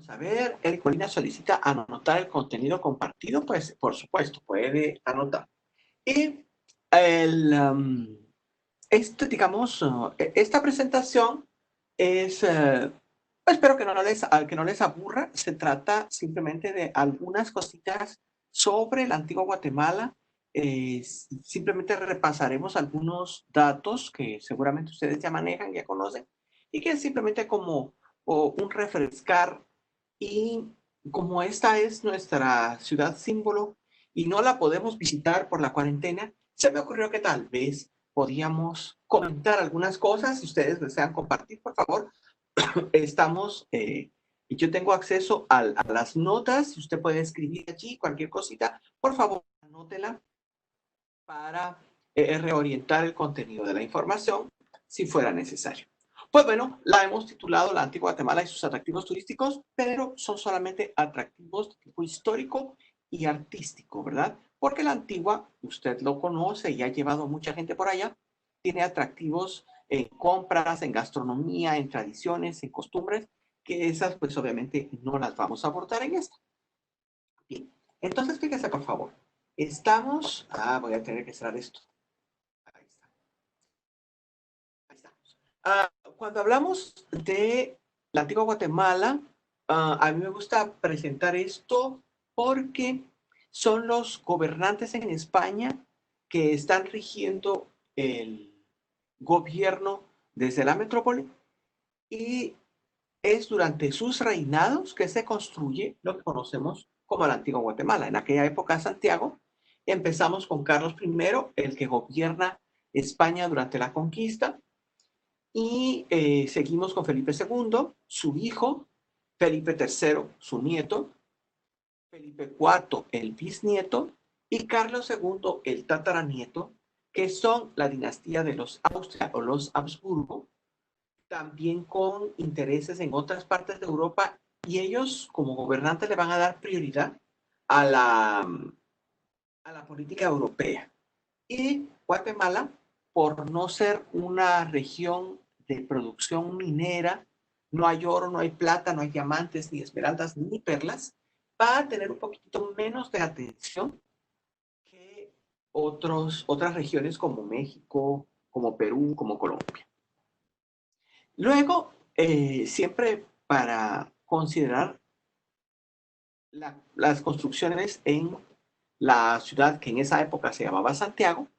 Vamos a ver, Eric Molina solicita anotar el contenido compartido, pues por supuesto, puede anotar. Y digamos, esta presentación es, espero que no les aburra, se trata simplemente de algunas cositas sobre la antigua Guatemala. Simplemente repasaremos algunos datos que seguramente ustedes ya manejan, ya conocen, y que es simplemente como un refrescar. Y como esta es nuestra ciudad símbolo y no la podemos visitar por la cuarentena, se me ocurrió que tal vez podíamos comentar algunas cosas. Si ustedes desean compartir, por favor, estamos, yo tengo acceso a las notas. Si usted puede escribir allí cualquier cosita, por favor, anótela para reorientar el contenido de la información si fuera necesario. Pues bueno, la hemos titulado La Antigua Guatemala y sus atractivos turísticos, pero son solamente atractivos de tipo histórico y artístico, ¿verdad? Porque la antigua, usted lo conoce y ha llevado mucha gente por allá, tiene atractivos en compras, en gastronomía, en tradiciones, en costumbres, que esas pues obviamente no las vamos a abordar en esta. Bien, entonces fíjese por favor, estamos, voy a tener que cerrar esto. Ahí está. Ahí estamos. Cuando hablamos de la antigua Guatemala, a mí me gusta presentar esto porque son los gobernantes en España que están rigiendo el gobierno desde la metrópoli y es durante sus reinados que se construye lo que conocemos como la antigua Guatemala. En aquella época, Santiago, empezamos con Carlos I, el que gobierna España durante la conquista, y seguimos con Felipe II, su hijo, Felipe III, su nieto, Felipe IV, el bisnieto, y Carlos II, el tataranieto, que son la dinastía de los Austria o los Habsburgo, también con intereses en otras partes de Europa, y ellos como gobernantes le van a dar prioridad a la política europea. Y Guatemala, por no ser una región de producción minera, no hay oro, no hay plata, no hay diamantes, ni esmeraldas, ni perlas, va a tener un poquito menos de atención que otras regiones como México, como Perú, como Colombia. Luego, siempre para considerar las construcciones en la ciudad que en esa época se llamaba Santiago,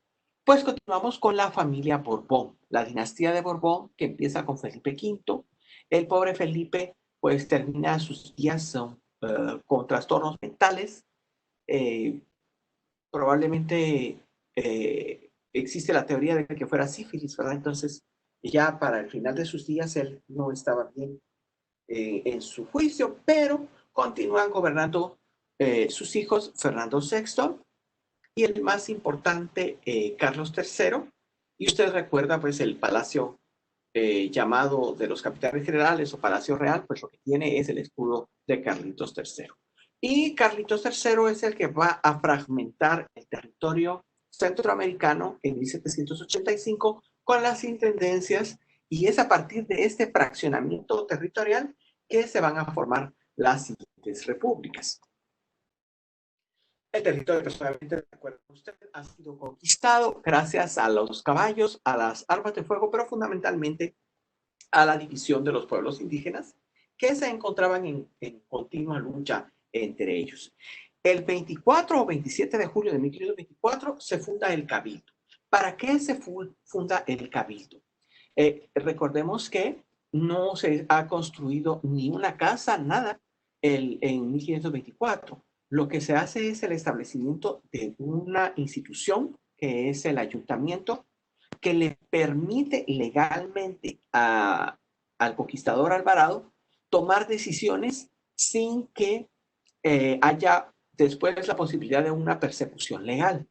pues continuamos con la familia Borbón, la dinastía de Borbón que empieza con Felipe V. El pobre Felipe pues termina sus días con trastornos mentales. Eh, Probablemente existe la teoría de que fuera sífilis, ¿verdad? Entonces ya para el final de sus días él no estaba bien en su juicio, pero continúan gobernando sus hijos Fernando VI y el más importante, Carlos III. Y usted recuerda, pues, el palacio llamado de los capitanes generales o Palacio Real, pues lo que tiene es el escudo de Carlitos III. Y Carlitos III es el que va a fragmentar el territorio centroamericano en 1785 con las intendencias, y es a partir de este fraccionamiento territorial que se van a formar las siguientes repúblicas. El territorio, personalmente, de acuerdo con usted, ha sido conquistado gracias a los caballos, a las armas de fuego, pero fundamentalmente a la división de los pueblos indígenas que se encontraban en continua lucha entre ellos. El 24 o 27 de julio de 1524 se funda el Cabildo. ¿Para qué se funda el Cabildo? Recordemos que no se ha construido ni una casa, nada, en 1524. Lo que se hace es el establecimiento de una institución que es el ayuntamiento, que le permite legalmente al conquistador Alvarado tomar decisiones sin que haya después la posibilidad de una persecución legal.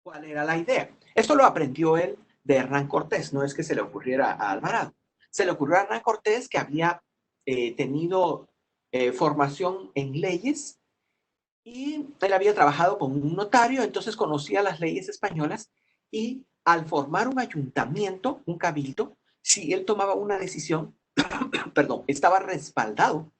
¿Cuál era la idea? Esto lo aprendió él de Hernán Cortés, no es que se le ocurriera a Alvarado. Se le ocurrió a Hernán Cortés, que había tenido formación en leyes, y él había trabajado con un notario, entonces conocía las leyes españolas, y al formar un ayuntamiento, un cabildo, si él tomaba una decisión, perdón, estaba respaldado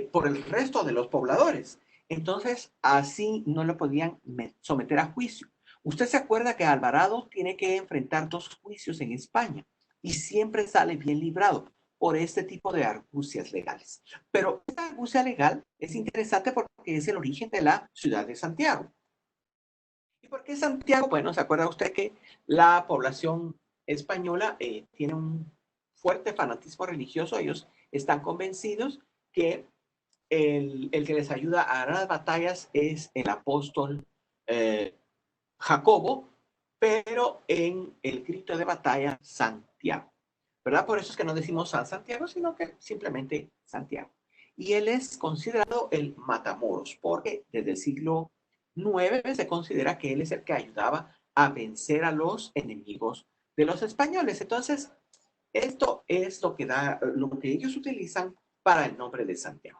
por el resto de los pobladores. Entonces, así no lo podían someter a juicio. Usted se acuerda que Alvarado tiene que enfrentar 2 juicios en España y siempre sale bien librado por este tipo de argucias legales. Pero esta argucia legal es interesante porque es el origen de la ciudad de Santiago. ¿Y por qué Santiago? Bueno, ¿se acuerda usted que la población española tiene un fuerte fanatismo religioso? Ellos están convencidos que el que les ayuda a ganar las batallas es el apóstol eh, Jacobo, pero en el grito de batalla Santiago, ¿verdad? Por eso es que no decimos San Santiago, sino que simplemente Santiago. Y él es considerado el matamoros, porque desde el siglo IX se considera que él es el que ayudaba a vencer a los enemigos de los españoles. Entonces, esto es lo que ellos utilizan para el nombre de Santiago.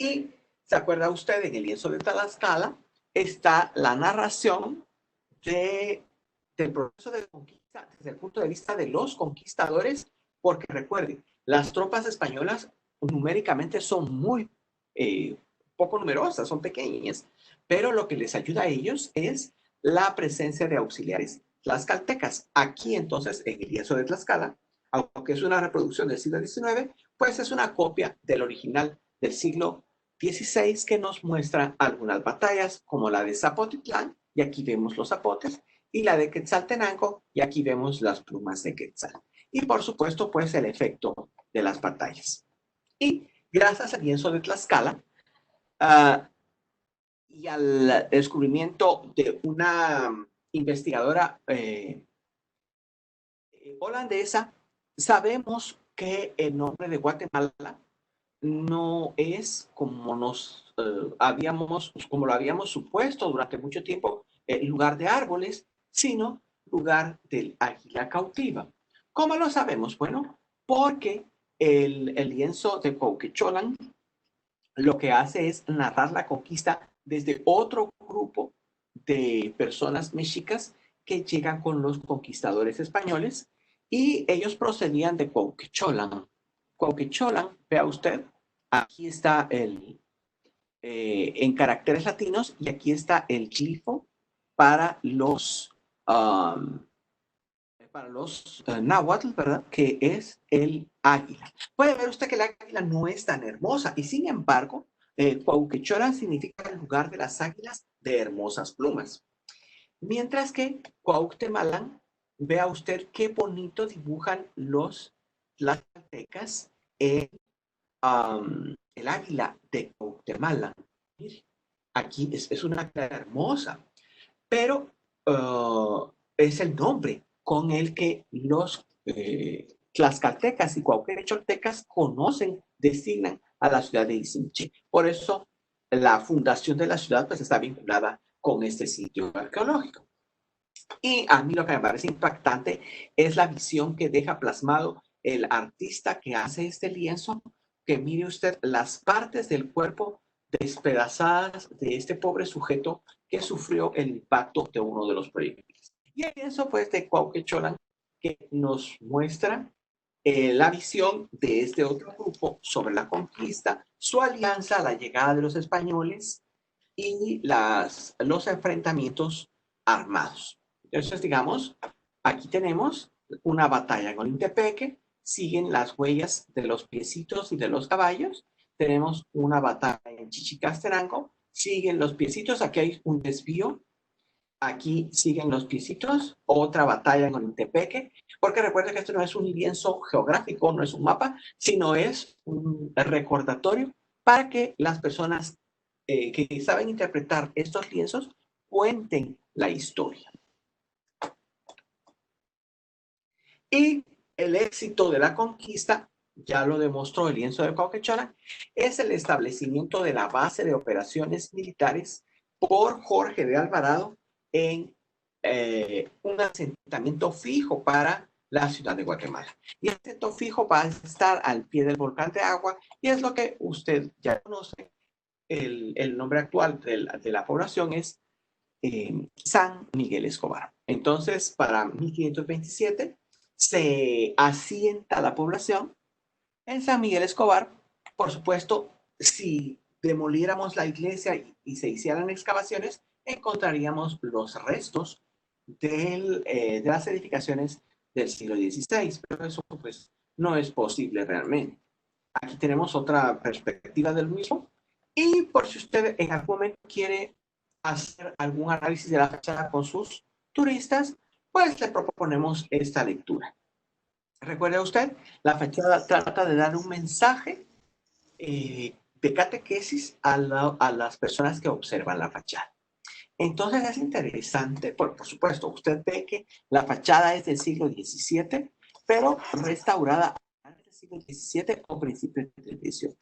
Y se acuerda usted, en el lienzo de Tlaxcala está la narración del proceso de conquista desde el punto de vista de los conquistadores, porque recuerden, las tropas españolas numéricamente son muy poco numerosas, son pequeñas, pero lo que les ayuda a ellos es la presencia de auxiliares tlaxcaltecas. Aquí entonces, en el lienzo de Tlaxcala, aunque es una reproducción del siglo XIX, pues es una copia del original del siglo XVI que nos muestra algunas batallas, como la de Zapotitlán, y aquí vemos los zapotes, y la de Quetzaltenango, y aquí vemos las plumas de Quetzal. Y por supuesto, pues el efecto de las batallas. Y gracias al lienzo de Tlaxcala y al descubrimiento de una investigadora holandesa, sabemos que el nombre de Guatemala no es como lo habíamos supuesto durante mucho tiempo, lugar de árboles, sino lugar del águila cautiva. ¿Cómo lo sabemos? Bueno, porque el lienzo de Cuauhtémoc lo que hace es narrar la conquista desde otro grupo de personas mexicas que llegan con los conquistadores españoles y ellos procedían de Cuauhtémoc. Cuauhtémoc, vea usted, aquí está en caracteres latinos y aquí está el glifo para um, los náhuatl, ¿verdad? Que es el águila. Puede ver usted que el águila no es tan hermosa y sin embargo, Cuauhtémoc significa el lugar de las águilas de hermosas plumas. Mientras que Cuauhtémoc, vea usted qué bonito dibujan los tlaxcaltecas en el águila de Cuauhtémoc. Mire, aquí es una águila hermosa, pero es el nombre con el que los tlaxcaltecas y cuauhtémoc conocen, designan a la ciudad de Izinche. Por eso la fundación de la ciudad pues está vinculada con este sitio arqueológico. Y a mí lo que me parece impactante es la visión que deja plasmado el artista que hace este lienzo, que mire usted las partes del cuerpo despedazadas de este pobre sujeto que sufrió el impacto de uno de los proyectiles. Y el lienzo pues de Cuauhtémoc que nos muestra la visión de este otro grupo sobre la conquista, su alianza, la llegada de los españoles y los enfrentamientos armados. Entonces, digamos, aquí tenemos una batalla en Olintepeque, siguen las huellas de los piecitos y de los caballos, tenemos una batalla en Chichicastenango, siguen los piecitos, aquí hay un desvío, aquí siguen los piecitos, otra batalla en Olintepeque, porque recuerden que esto no es un lienzo geográfico, no es un mapa, sino es un recordatorio para que las personas que saben interpretar estos lienzos cuenten la historia. Y el éxito de la conquista, ya lo demostró el lienzo de Cuauhtémoc, es el establecimiento de la base de operaciones militares por Jorge de Alvarado en un asentamiento fijo para la ciudad de Guatemala. Y el asentamiento fijo va a estar al pie del volcán de Agua y es lo que usted ya conoce. El nombre actual de la población es San Miguel Escobar. Entonces, para 1527 se asienta la población en San Miguel Escobar Por supuesto, si demoliéramos la iglesia y se hicieran excavaciones, encontraríamos los restos de las edificaciones del siglo XVI, pero eso pues no es posible realmente. Aquí tenemos otra perspectiva del mismo. Y por si usted en algún momento quiere hacer algún análisis de la fachada con sus turistas, pues le proponemos esta lectura. Recuerde usted, la fachada trata de dar un mensaje de catequesis a las personas que observan la fachada. Entonces es interesante, por supuesto, usted ve que la fachada es del siglo XVII, pero restaurada antes del siglo XVII o principios del XVIII.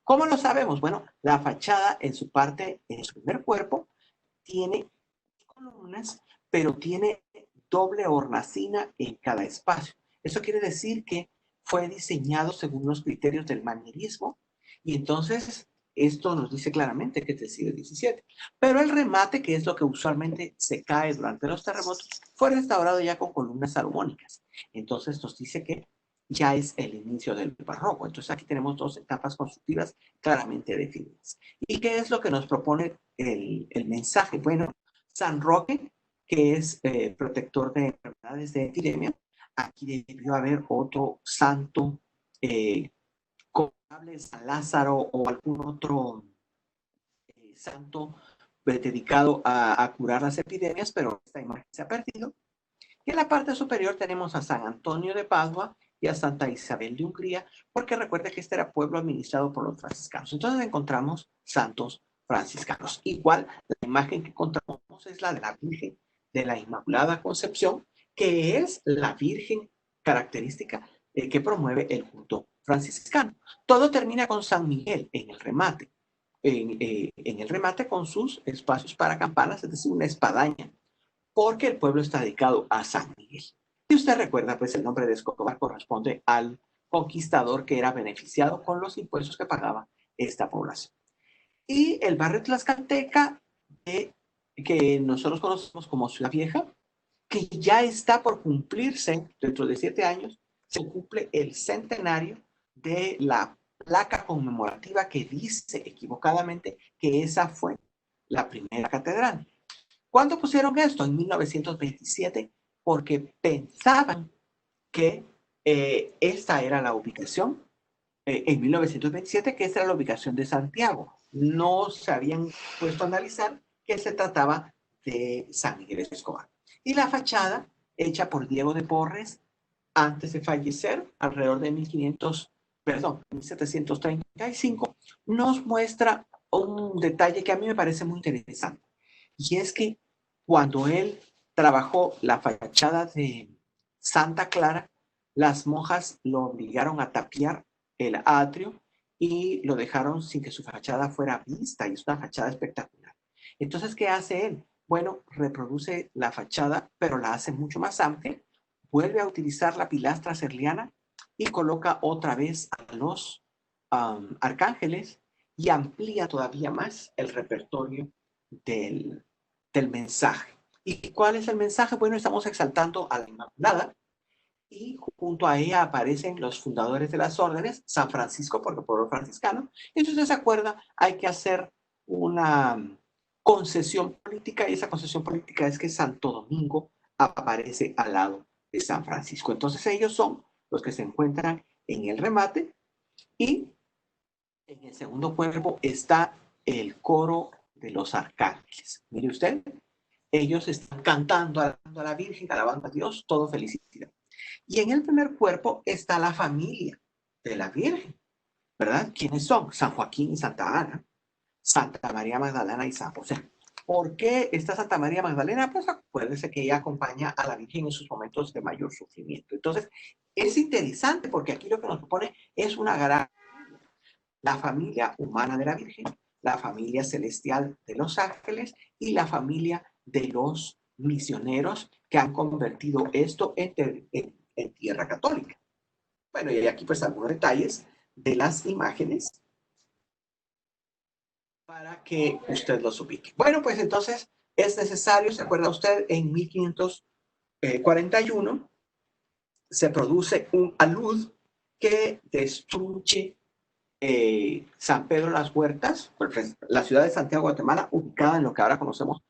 ¿Cómo lo sabemos? Bueno, la fachada en su parte, en su primer cuerpo, tiene columnas, pero tiene doble hornacina en cada espacio. Eso quiere decir que fue diseñado según los criterios del manierismo y entonces esto nos dice claramente que es del siglo XVII. Pero el remate, que es lo que usualmente se cae durante los terremotos, fue restaurado ya con columnas salomónicas. Entonces nos dice que ya es el inicio del barroco. Entonces aquí tenemos dos etapas constructivas claramente definidas. ¿Y qué es lo que nos propone el mensaje? Bueno, San Roque, que es protector de enfermedades de epidemia. Aquí debió haber otro santo comparable, San Lázaro o algún otro santo dedicado a curar las epidemias, pero esta imagen se ha perdido. Y en la parte superior tenemos a San Antonio de Padua y a Santa Isabel de Hungría, porque recuerda que este era pueblo administrado por los franciscanos. Entonces encontramos santos franciscanos. Igual, la imagen que encontramos es la de la Virgen de la Inmaculada Concepción, que es la Virgen característica que promueve el culto franciscano. Todo termina con San Miguel en el remate. En el remate con sus espacios para campanas, es decir, una espadaña, porque el pueblo está dedicado a San Miguel. Y usted recuerda, pues el nombre de Escobar corresponde al conquistador que era beneficiado con los impuestos que pagaba esta población. Y el barrio Tlaxcalteca, que nosotros conocemos como Ciudad Vieja, que ya está por cumplirse dentro de 7 años, se cumple el centenario de la placa conmemorativa que dice equivocadamente que esa fue la primera catedral. ¿Cuándo pusieron esto? En 1927, porque pensaban que esta era la ubicación, en 1927, que esta era la ubicación de Santiago. No se habían puesto a analizar que se trataba de San Miguel de Escobar. Y la fachada, hecha por Diego de Porres, antes de fallecer, alrededor de 1735, nos muestra un detalle que a mí me parece muy interesante. Y es que cuando él trabajó la fachada de Santa Clara, las monjas lo obligaron a tapiar el atrio y lo dejaron sin que su fachada fuera vista, y es una fachada espectacular. Entonces, ¿qué hace él? Bueno, reproduce la fachada, pero la hace mucho más amplia, vuelve a utilizar la pilastra serliana y coloca otra vez a los arcángeles y amplía todavía más el repertorio del mensaje. ¿Y cuál es el mensaje? Bueno, estamos exaltando a la Inmaculada y junto a ella aparecen los fundadores de las órdenes, San Francisco, porque pueblo franciscano. Y si usted se acuerda, hay que hacer una concesión política, y esa concesión política es que Santo Domingo aparece al lado de San Francisco. Entonces ellos son los que se encuentran en el remate, y en el segundo cuerpo está el coro de los arcángeles. Mire usted, ellos están cantando, alabando a la Virgen, alabando a Dios, todo felicidad. Y en el primer cuerpo está la familia de la Virgen, ¿verdad? ¿Quiénes son? San Joaquín y Santa Ana, Santa María Magdalena y San José. ¿Por qué está Santa María Magdalena? Pues acuérdese que ella acompaña a la Virgen en sus momentos de mayor sufrimiento. Entonces, es interesante porque aquí lo que nos propone es una gran... la familia humana de la Virgen, la familia celestial de los ángeles y la familia de los misioneros que han convertido esto en tierra católica. Bueno, y aquí pues algunos detalles de las imágenes para que usted los ubique. Bueno, pues entonces es necesario, ¿se acuerda usted? En 1541 se produce un alud que destruye San Pedro Las Huertas, la ciudad de Santiago, Guatemala, ubicada en lo que ahora conocemos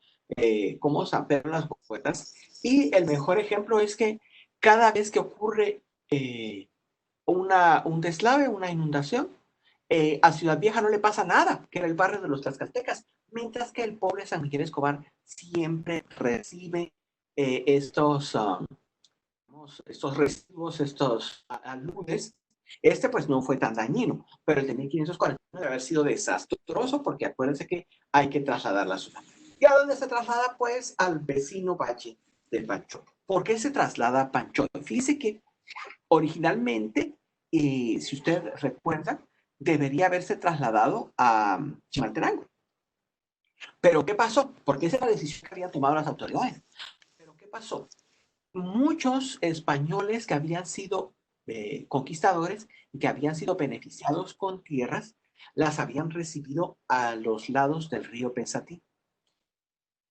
como San Pedro Las Huertas. Y el mejor ejemplo es que cada vez que ocurre un deslave, una inundación, a Ciudad Vieja no le pasa nada, que era el barrio de los tlaxcaltecas, mientras que el pobre San Miguel Escobar siempre recibe estos residuos, estos aludes. Este pues no fue tan dañino, pero el de 1540 debe haber sido desastroso porque acuérdense que hay que trasladar la ciudad. ¿Y a dónde se traslada? Pues al vecino valle de Panchoy. ¿Por qué se traslada a Panchoy? Fíjese que originalmente, si usted recuerda, debería haberse trasladado a Chimaltenango. ¿Pero qué pasó? Porque esa es la decisión que habían tomado las autoridades. ¿Pero qué pasó? Muchos españoles que habían sido conquistadores y que habían sido beneficiados con tierras, las habían recibido a los lados del río Pensatí.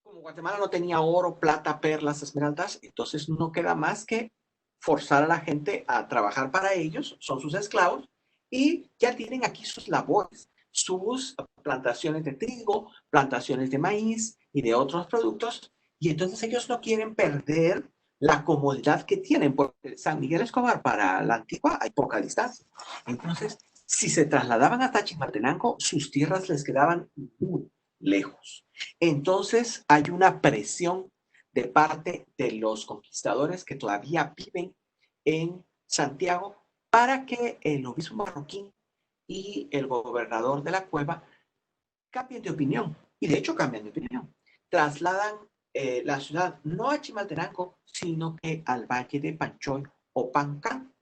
Como Guatemala no tenía oro, plata, perlas, esmeraldas, entonces no queda más que forzar a la gente a trabajar para ellos, son sus esclavos, y ya tienen aquí sus labores, sus plantaciones de trigo, plantaciones de maíz y de otros productos, y entonces ellos no quieren perder la comodidad que tienen, porque San Miguel Escobar para la Antigua hay poca distancia. Entonces, si se trasladaban a Tachimaltenango, sus tierras les quedaban muy lejos. Entonces, hay una presión de parte de los conquistadores que todavía viven en Santiago para que el obispo marroquín y el gobernador de la cueva cambien de opinión. Y de hecho cambian de opinión. Trasladan la ciudad no a Chimaltenango, sino que al valle de Panchoy o Pancán.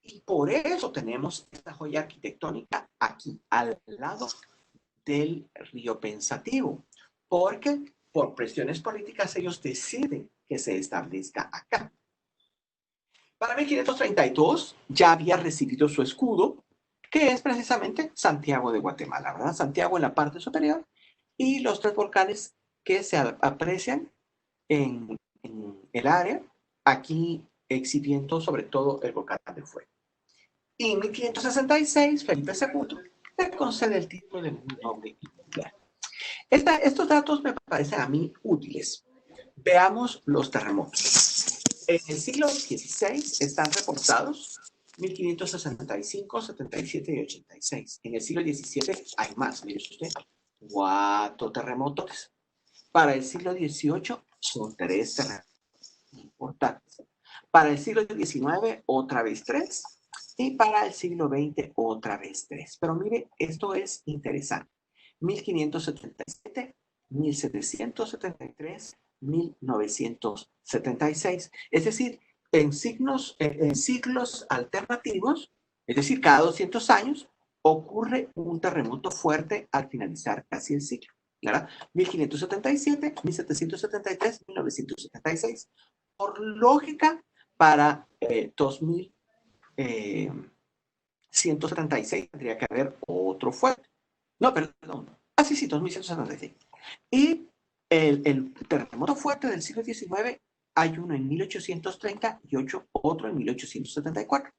Y por eso tenemos esta joya arquitectónica aquí, al lado del río Pensativo, porque por presiones políticas ellos deciden que se establezca acá. Para 1532 ya había recibido su escudo, que es precisamente Santiago de Guatemala, ¿verdad? Santiago en la parte superior y los tres volcanes que se aprecian en el área, aquí exhibiendo sobre todo el volcán de Fuego. Y en 1566, Felipe II le concede el título de muy noble y popular. Estos datos me parecen a mí útiles. Veamos los terremotos. En el siglo XVI están reportados 1565, 77 y 86. En el siglo XVII hay más, mire usted, 4 terremotos. Para el siglo XVIII son 3 terremotos importantes. Para el siglo XIX otra vez 3 y para el siglo XX otra vez 3. Pero mire, esto es interesante. 1577, 1773, 1976. Es decir, en siglos alternativos, es decir, cada 200 años, ocurre un terremoto fuerte al finalizar casi el ciclo. ¿Verdad? 1577, 1773, 1976. Por lógica, para 2176 tendría que haber otro fuerte. No, perdón. Ah, sí, 2176. Y el terremoto fuerte del siglo XIX hay uno en 1830 y otro en 1874.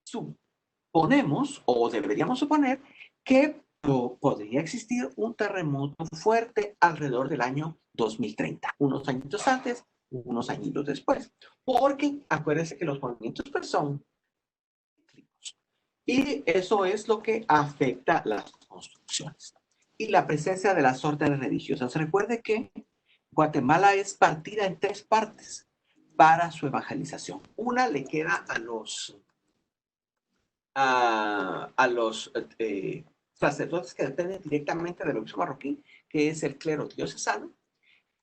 Suponemos, o deberíamos suponer, que podría existir un terremoto fuerte alrededor del año 2030, unos añitos antes, unos añitos después, porque acuérdense que los movimientos pues, son cíclicos y eso es lo que afecta las construcciones. Y la presencia de las órdenes religiosas. Recuerde que Guatemala es partida en 3 partes para su evangelización. Una le queda a los sacerdotes que dependen directamente del obispo marroquí, que es el clero diocesano,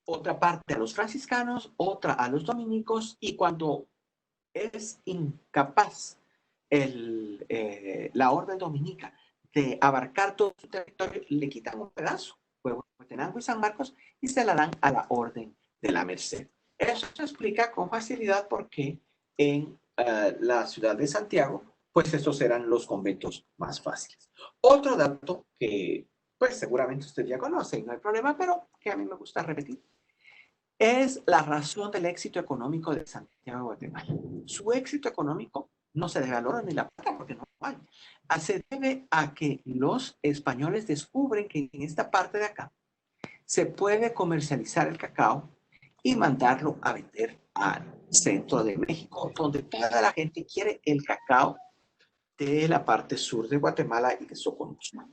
otra parte a los franciscanos, otra a los dominicos, y cuando es incapaz la orden dominica de abarcar todo su territorio, le quitan un pedazo, Huehuetenango y San Marcos, y se la dan a la orden de la Merced. Eso se explica con facilidad porque en la ciudad de Santiago, pues estos eran los conventos más fáciles. Otro dato que, pues seguramente usted ya conoce y no hay problema, pero que a mí me gusta repetir, es la razón del éxito económico de Santiago de Guatemala. Su éxito económico no se debe al oro ni la plata, porque no actual. Se debe a que los españoles descubren que en esta parte de acá se puede comercializar el cacao y mandarlo a vender al centro de México, donde toda la gente quiere el cacao de la parte sur de Guatemala y de Soconusco.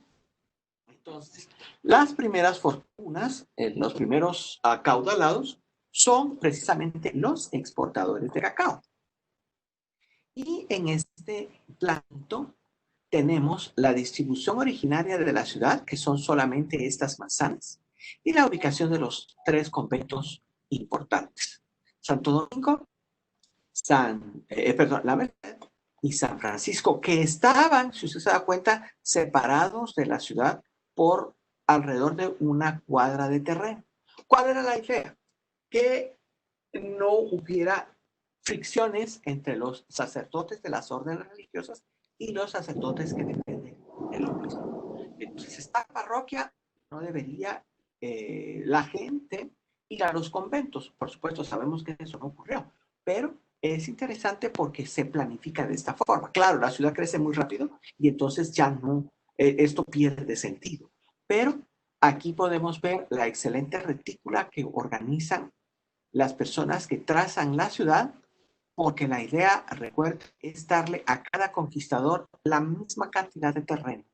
Entonces, las primeras fortunas, los primeros acaudalados, son precisamente los exportadores de cacao. Y en este planto tenemos la distribución originaria de la ciudad, que son solamente estas manzanas, y la ubicación de los 3 conventos importantes: Santo Domingo, La Merced y San Francisco, que estaban, si usted se da cuenta, separados de la ciudad por alrededor de una cuadra de terreno. ¿Cuál era la idea? Que no hubiera fricciones entre los sacerdotes de las órdenes religiosas y los sacerdotes que dependen del obispo. Entonces, esta parroquia no debería la gente ir a los conventos. Por supuesto, sabemos que eso no ocurrió, pero es interesante porque se planifica de esta forma. Claro, la ciudad crece muy rápido y entonces ya no, esto pierde sentido. Pero aquí podemos ver la excelente retícula que organizan las personas que trazan la ciudad, porque la idea, recuerda, es darle a cada conquistador la misma cantidad de terreno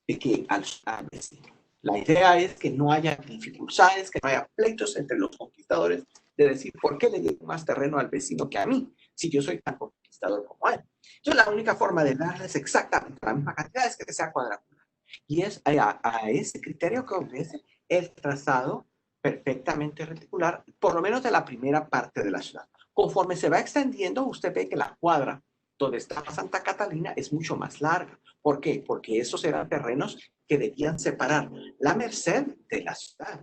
que al vecino. La idea es que no haya dificultades, que no haya pleitos entre los conquistadores de decir, ¿por qué le doy más terreno al vecino que a mí, si yo soy tan conquistador como él? Entonces, la única forma de darles exactamente la misma cantidad es que sea cuadrangular. Y es a ese criterio que obedece el trazado perfectamente reticular, por lo menos de la primera parte de la ciudad. Conforme se va extendiendo, usted ve que la cuadra donde está Santa Catalina es mucho más larga. ¿Por qué? Porque esos eran terrenos que debían separar la Merced de la ciudad.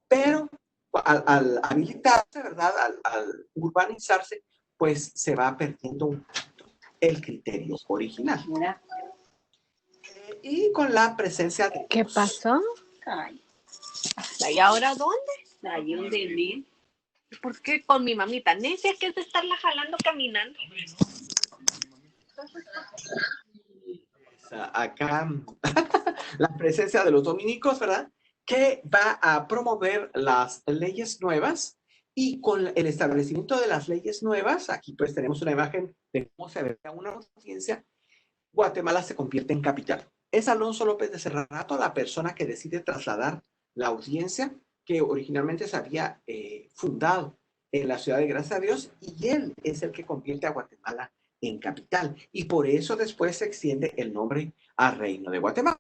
Pero al habilitarse, ¿verdad? Al urbanizarse, pues se va perdiendo un poquito el criterio original. Y con la presencia de... ¿Qué pasó? Ay, ¿Y ahora dónde? hay un delito. ¿Por qué con mi mamita? Necia, que es de estarla jalando caminando. Acá la presencia de los dominicos, ¿verdad? Que va a promover las leyes nuevas, y con el establecimiento de las leyes nuevas, aquí pues tenemos una imagen de cómo se ve una audiencia. Guatemala se convierte en capital. Es Alonso López de Cerrato la persona que decide trasladar la audiencia, que originalmente se había fundado en la ciudad de Gracias a Dios, y él es el que convierte a Guatemala en capital, y por eso después se extiende el nombre a Reino de Guatemala.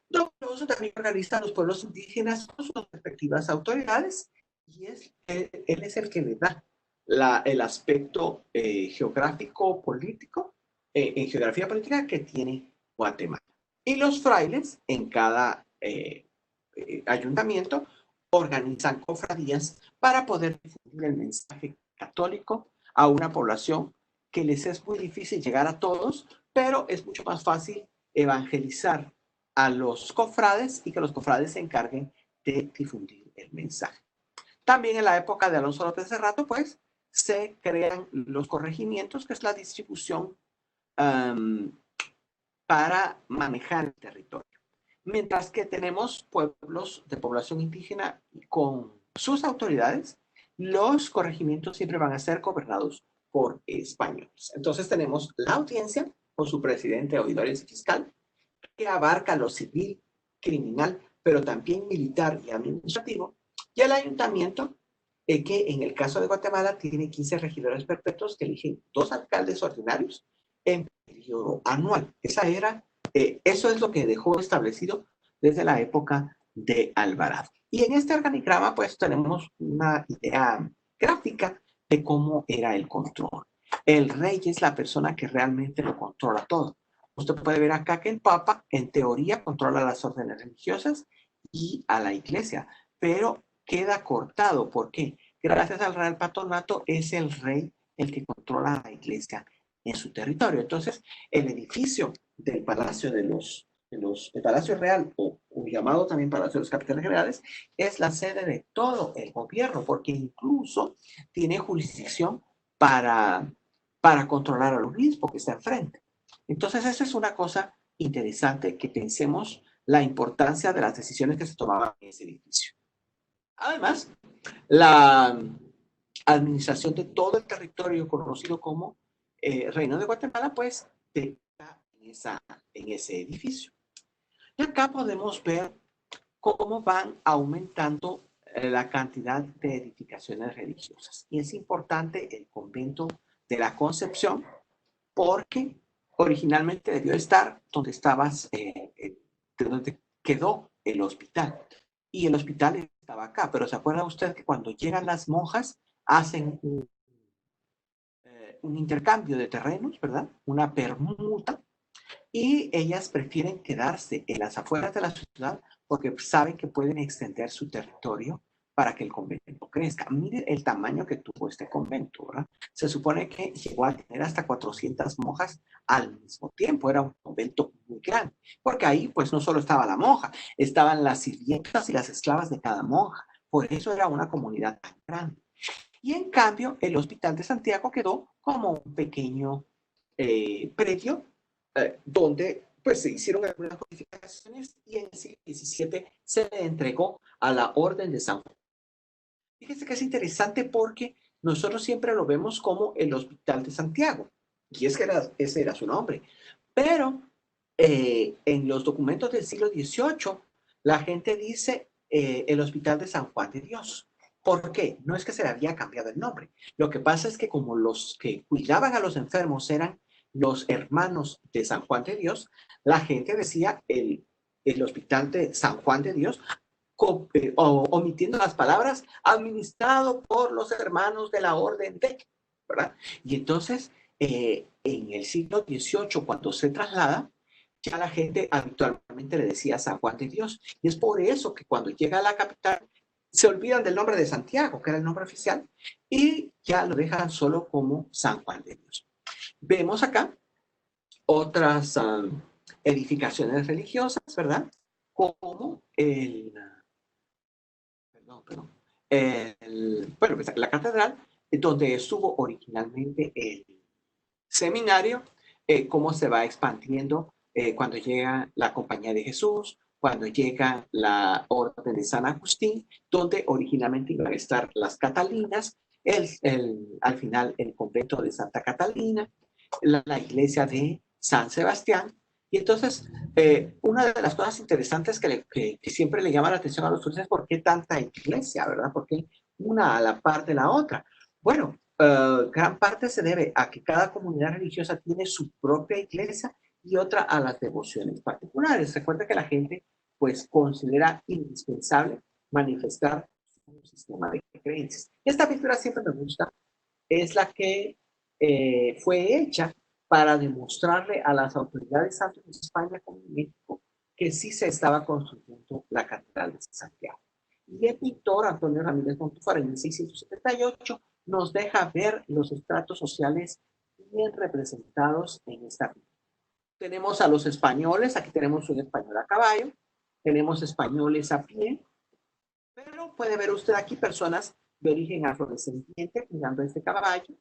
Donoso también organiza a los pueblos indígenas con sus respectivas autoridades, y él es el que le da el aspecto geográfico político, en geografía política, que tiene Guatemala. Y los frailes en cada ayuntamiento organizan cofradías para poder difundir el mensaje católico a una población que les es muy difícil llegar a todos, pero es mucho más fácil evangelizar a los cofrades y que los cofrades se encarguen de difundir el mensaje. También en la época de Alonso López de Cerrato, pues, se crean los corregimientos, que es la distribución para manejar el territorio. Mientras que tenemos pueblos de población indígena con sus autoridades, los corregimientos siempre van a ser gobernados por españoles. Entonces tenemos la audiencia con su presidente, oidores y fiscal, que abarca lo civil, criminal, pero también militar y administrativo, y el ayuntamiento, que en el caso de Guatemala tiene 15 regidores perpetuos que eligen 2 alcaldes ordinarios en periodo anual. Eso es lo que dejó establecido desde la época de Alvarado. Y en este organigrama, pues, tenemos una idea gráfica de cómo era el control. El rey es la persona que realmente lo controla todo. Usted puede ver acá que el Papa, en teoría, controla las órdenes religiosas y a la iglesia, pero queda cortado. ¿Por qué? Gracias al Real Patronato es el rey el que controla la iglesia en su territorio. Entonces, el edificio del Palacio el Palacio Real, o llamado también Palacio de los Capitanes Generales, es la sede de todo el gobierno, porque incluso tiene jurisdicción para controlar al obispo que está enfrente. Entonces, esa es una cosa interesante que pensemos la importancia de las decisiones que se tomaban en ese edificio. Además, la administración de todo el territorio conocido como Reino de Guatemala, pues, está en ese edificio. Y acá podemos ver cómo van aumentando la cantidad de edificaciones religiosas. Y es importante el convento de la Concepción porque originalmente debió estar donde donde quedó el hospital. Y el hospital estaba acá, pero ¿se acuerda usted que cuando llegan las monjas hacen un intercambio de terrenos, ¿verdad? Una permuta, y ellas prefieren quedarse en las afueras de la ciudad porque saben que pueden extender su territorio para que el convento crezca. Mire el tamaño que tuvo este convento, ¿verdad? Se supone que llegó a tener hasta 400 monjas al mismo tiempo. Era un convento muy grande, porque ahí pues no solo estaba la monja, estaban las sirvientas y las esclavas de cada monja. Por eso era una comunidad tan grande. Y en cambio, el Hospital de Santiago quedó como un pequeño predio donde pues se hicieron algunas modificaciones y en el siglo XVII se le entregó a la Orden de San Juan. Fíjense que es interesante porque nosotros siempre lo vemos como el Hospital de Santiago, y es que ese era su nombre, pero en los documentos del siglo XVIII la gente dice el Hospital de San Juan de Dios. ¿Por qué? No es que se le había cambiado el nombre. Lo que pasa es que como los que cuidaban a los enfermos eran los hermanos de San Juan de Dios, la gente decía el Hospital de San Juan de Dios, omitiendo las palabras administrado por los hermanos de la Orden de, ¿verdad? Y entonces, en el siglo XVIII, cuando se traslada, ya la gente habitualmente le decía San Juan de Dios. Y es por eso que cuando llega a la capital, se olvidan del nombre de Santiago, que era el nombre oficial, y ya lo dejan solo como San Juan de Dios. Vemos acá otras edificaciones religiosas, ¿verdad? Como bueno, pues, la catedral, donde estuvo originalmente el seminario, cómo se va expandiendo cuando llega la Compañía de Jesús, cuando llega la Orden de San Agustín, donde originalmente iban a estar las Catalinas, al final el convento de Santa Catalina, la iglesia de San Sebastián. Y entonces, una de las cosas interesantes que siempre le llama la atención a los turistas es por qué tanta iglesia, ¿verdad? ¿Por qué una a la par de la otra? Bueno, gran parte se debe a que cada comunidad religiosa tiene su propia iglesia y otra a las devociones particulares. Recuerda que la gente pues considera indispensable manifestar un sistema de creencias. Esta pintura siempre me gusta, es la que fue hecha para demostrarle a las autoridades tanto en España como en México que sí se estaba construyendo la Catedral de Santiago. Y el pintor Antonio Ramírez Montúfar en 1678 nos deja ver los estratos sociales bien representados en esta pintura. Tenemos a los españoles, aquí tenemos un español a caballo, tenemos españoles a pie, pero puede ver usted aquí personas de origen afrodescendiente cuidando este caballo,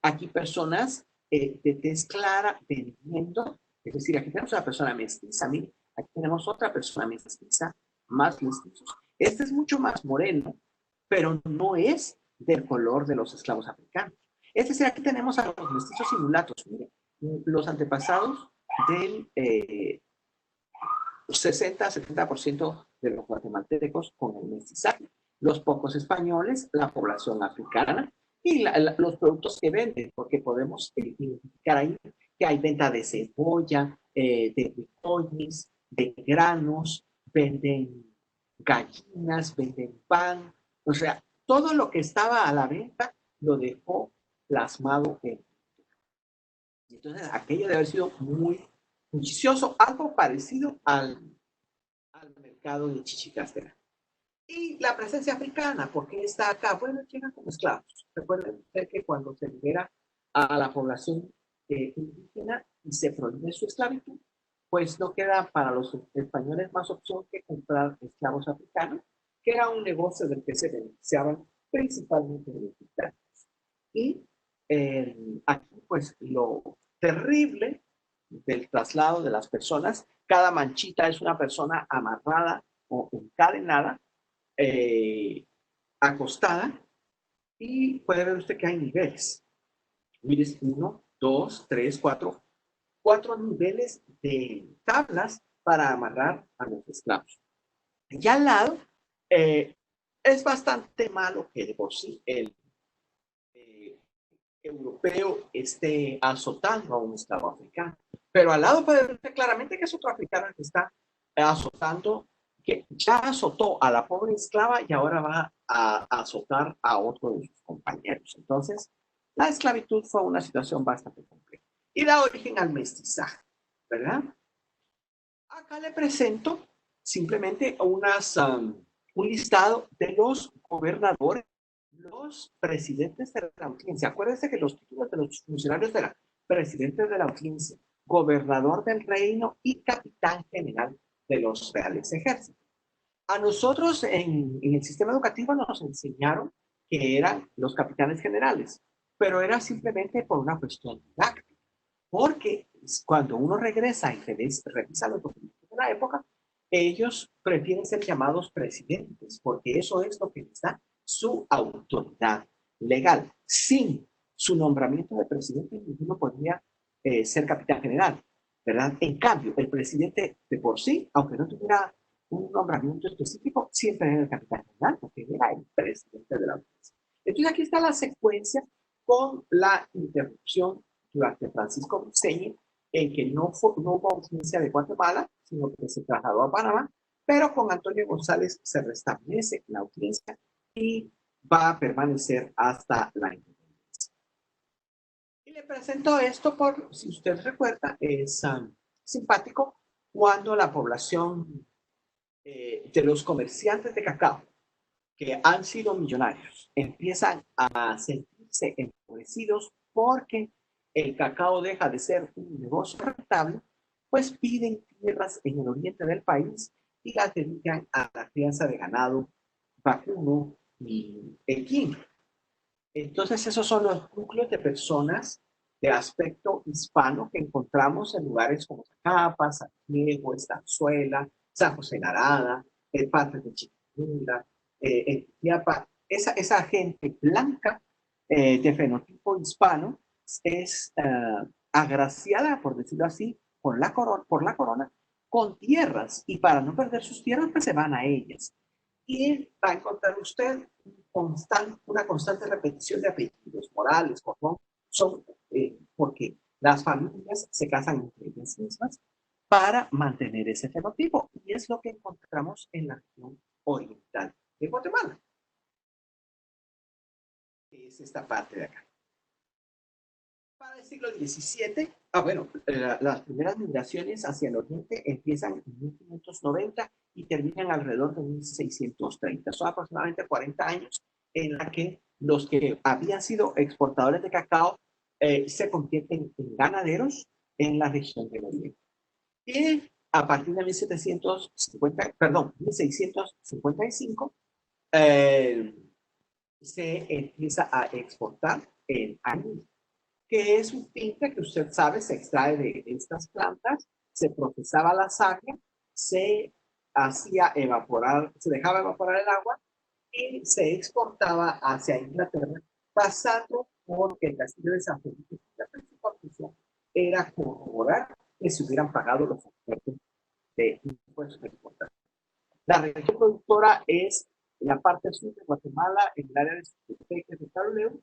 aquí personas de tez clara vendiendo, es decir, aquí tenemos una persona mestiza, mire, aquí tenemos otra persona mestiza, más mestizos. Este es mucho más moreno, pero no es del color de los esclavos africanos. Es decir, aquí tenemos a los mestizos y mulatos, mire, los antepasados del 60-70% de los guatemaltecos con el mestizaje, los pocos españoles, la población africana y los productos que venden, porque podemos identificar ahí que hay venta de cebolla, de frijoles, de granos, venden gallinas, venden pan, o sea, todo lo que estaba a la venta lo dejó plasmado en. Y entonces aquello debe haber sido muy bullicioso, algo parecido al mercado de Chichicastera. Y la presencia africana, ¿por qué está acá? Bueno, llegan como esclavos. Recuerden usted que cuando se libera a la población indígena y se prohíbe su esclavitud, pues no queda para los españoles más opción que comprar esclavos africanos, que era un negocio del que se beneficiaban principalmente los británicos. Y aquí, pues, lo terrible del traslado de las personas. Cada manchita es una persona amarrada o encadenada, acostada, y puede ver usted que hay niveles. Mire, 1, 2, 3, 4, 4 niveles de tablas para amarrar a los esclavos. Y al lado, es bastante malo que de por sí el europeo esté azotando a un esclavo africano. Pero al lado puede verse claramente que es otro africano el que está azotando, que ya azotó a la pobre esclava y ahora va a azotar a otro de sus compañeros. Entonces, la esclavitud fue una situación bastante compleja y da origen al mestizaje, ¿verdad? Acá le presento simplemente un listado de los gobernadores, los presidentes de la audiencia. Acuérdense que los títulos de los funcionarios eran presidente de la audiencia, gobernador del reino y capitán general de los reales ejércitos. A nosotros en el sistema educativo nos enseñaron que eran los capitanes generales, pero era simplemente por una cuestión didáctica, porque cuando uno regresa y revisa los documentos de la época, ellos prefieren ser llamados presidentes, porque eso es lo que les da su autoridad legal. Sin su nombramiento de presidente, ninguno podría ser capitán general, ¿verdad? En cambio, el presidente de por sí, aunque no tuviera un nombramiento específico, siempre era el capitán general, porque era el presidente de la audiencia. Entonces aquí está la secuencia con la interrupción durante Francisco Luceñi, en que no hubo audiencia de Guatemala, sino que se trasladó a Panamá, pero con Antonio González se restablece la audiencia y va a permanecer hasta la independencia. Y le presento esto por, si usted recuerda, es simpático cuando la población de los comerciantes de cacao que han sido millonarios empiezan a sentirse empobrecidos porque el cacao deja de ser un negocio rentable, pues piden tierras en el oriente del país y las dedican a la crianza de ganado vacuno y equino. Entonces esos son los núcleos de personas de aspecto hispano que encontramos en lugares como Zacapa, San Diego, Estanzuela, San José Narada, partes de Chiquimula, en Tiapa. Esa gente blanca de fenotipo hispano es agraciada, por decirlo así, por la corona, con tierras, y para no perder sus tierras, pues se van a ellas. Y va a encontrar usted una constante repetición de apellidos Morales, Cordón, son porque las familias se casan entre ellas mismas para mantener ese fenotipo. Y es lo que encontramos en la región oriental de Guatemala. Es esta parte de acá. Para el siglo XVII, las primeras migraciones hacia el oriente empiezan en 1590 y terminan alrededor de 1630. Son aproximadamente 40 años en la que los que habían sido exportadores de cacao se convierten en ganaderos en la región del oriente. Y a partir de 1655, se empieza a exportar el anís, que es un tinte que usted sabe se extrae de estas plantas, se procesaba la savia, se hacía evaporar, se dejaba evaporar el agua y se exportaba hacia Inglaterra, pasando por el castillo de San Felipe. La principal función era corroborar que se hubieran pagado los impuestos de exportación. La región productora es la parte sur de Guatemala, en el área de Sutepeque, de Caroleo,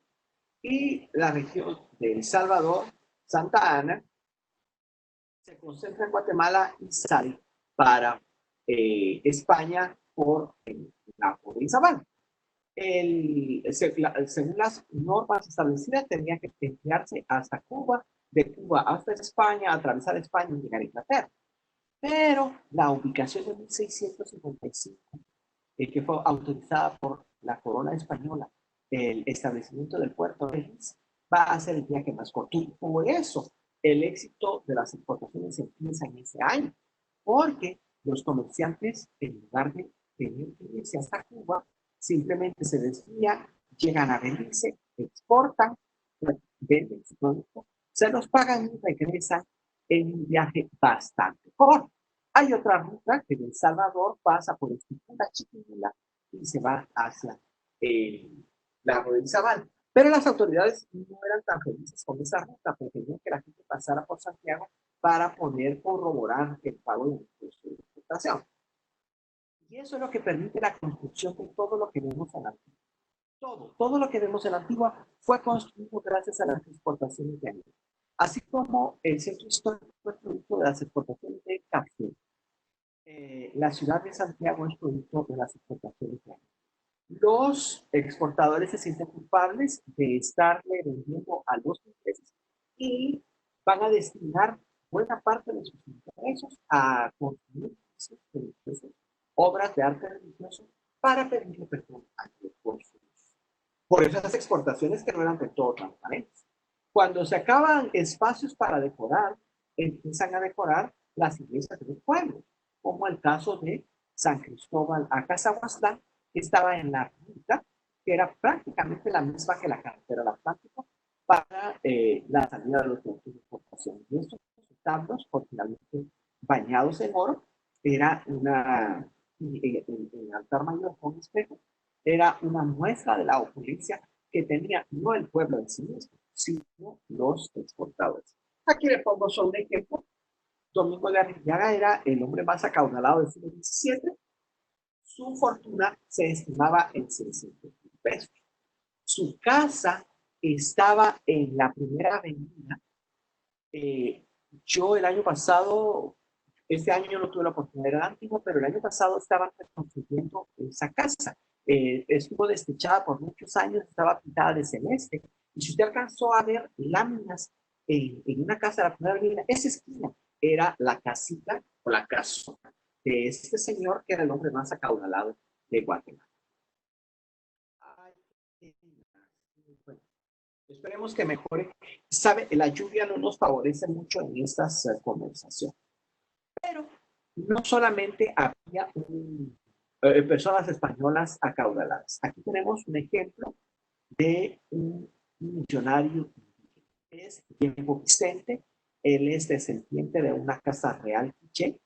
y la región de El Salvador, Santa Ana, se concentra en Guatemala y sale para España por la Izabal. Según las normas establecidas, tenía que enviarse hasta Cuba, de Cuba hasta España, atravesar España y llegar a Inglaterra. Pero la ubicación de 1655, que fue autorizada por la corona española, el establecimiento del puerto de Ellis, va a ser el viaje más corto. Y por eso el éxito de las exportaciones empieza en ese año, porque los comerciantes, en lugar de tener que irse hasta Cuba, simplemente se desvían, llegan a Belice, exportan, venden su producto, se los pagan y regresan en un viaje bastante corto. Hay otra ruta que de El Salvador pasa por Esquipula, Chiquimula y se va hacia el lago de Izabal. Pero las autoridades no eran tan felices con esa ruta, porque querían que la gente pasara por Santiago para poder corroborar el pago de impuestos de exportación. Y eso es lo que permite la construcción de todo lo que vemos en la Antigua. Todo lo que vemos en la Antigua fue construido gracias a las exportaciones de América. Así como el centro histórico fue producto de las exportaciones de café. La ciudad de Santiago es producto de las exportaciones de América. Los exportadores se sienten culpables de estarle vendiendo a los ingleses y van a destinar buena parte de sus ingresos a construir obras de arte religioso para pedirle perdón a Dios por esas exportaciones que no eran de todo transparentes. Cuando se acaban espacios para decorar, empiezan a decorar las iglesias de los pueblos, como el caso de San Cristóbal a Cazahuastlán, que estaba en la ruta, que era prácticamente la misma que la carretera del Atlántico para la salida de los puntos de exportación. Y estos retablos, originalmente bañados en oro, era el altar mayor con espejo, era una muestra de la opulencia que tenía no el pueblo en sí mismo, sino los exportadores. Aquí le pongo solo un ejemplo. Domingo de Arrillaga era el hombre más acaudalado del siglo XVII. Su fortuna se estimaba en 600,000 pesos. Su casa estaba en la primera avenida. Yo el año pasado, este año no tuve la oportunidad de ir al Antiguo, pero el año pasado estaban reconstruyendo esa casa. Estuvo destechada por muchos años, estaba pintada de celeste. Y si usted alcanzó a ver láminas en una casa de la primera avenida, esa esquina era la casita o la casona de este señor que era el hombre más acaudalado de Guatemala. Bueno, esperemos que mejore. Sabe, la lluvia no nos favorece mucho en estas conversaciones. Pero no solamente había personas españolas acaudaladas. Aquí tenemos un ejemplo de un millonario. Es Diego Vicente. Él es descendiente de una casa real quiché.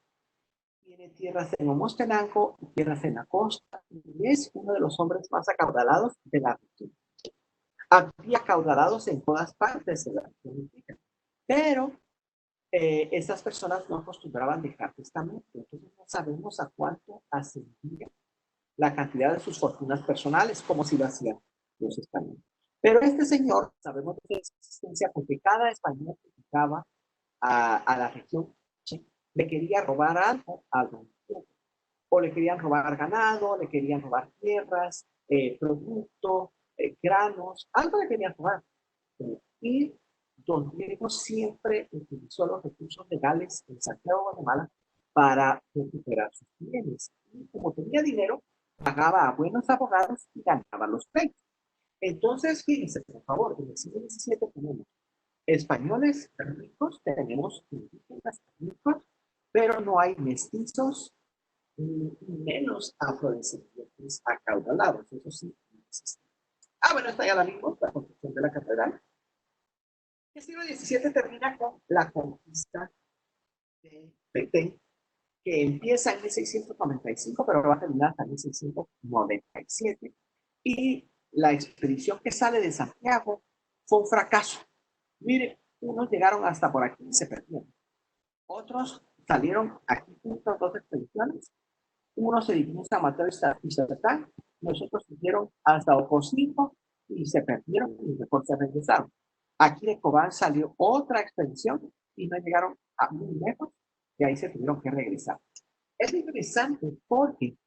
Tiene tierras en Omostenango y tierras en la costa. Y es uno de los hombres más acaudalados de la región. Había acaudalados en todas partes de la región. Pero estas personas no acostumbraban dejar testamento, entonces no sabemos a cuánto ascendía la cantidad de sus fortunas personales, como si lo hacían los españoles. Pero este señor, sabemos de su existencia porque cada español que llegaba a la región le quería robar algo a don Diego, o le querían robar ganado, le querían robar tierras, productos, granos, algo le querían robar. Y don Diego siempre utilizó los recursos legales en Santiago de Guatemala para recuperar sus bienes. Y como tenía dinero, pagaba a buenos abogados y ganaba los pleitos. Entonces, fíjense, por favor, en el siglo XVII tenemos españoles ricos, tenemos indígenas ricos, pero no hay mestizos ni menos afrodescendientes acaudalados. Eso sí, no existe. Bueno, está ya la misma, la construcción de la catedral. El siglo XVII termina con la conquista de Petén, que empieza en 1695, pero va a terminar hasta 1697. Y la expedición que sale de Santiago fue un fracaso. Mire, unos llegaron hasta por aquí y se perdieron. Otros salieron aquí juntos, dos expediciones. Unos se dirigieron a Mateo y Satán, los otros siguieron hasta Ocosinco y se perdieron y mejor se regresaron. Aquí de Cobán salió otra expedición y no llegaron a muy lejos y ahí se tuvieron que regresar. Es interesante porque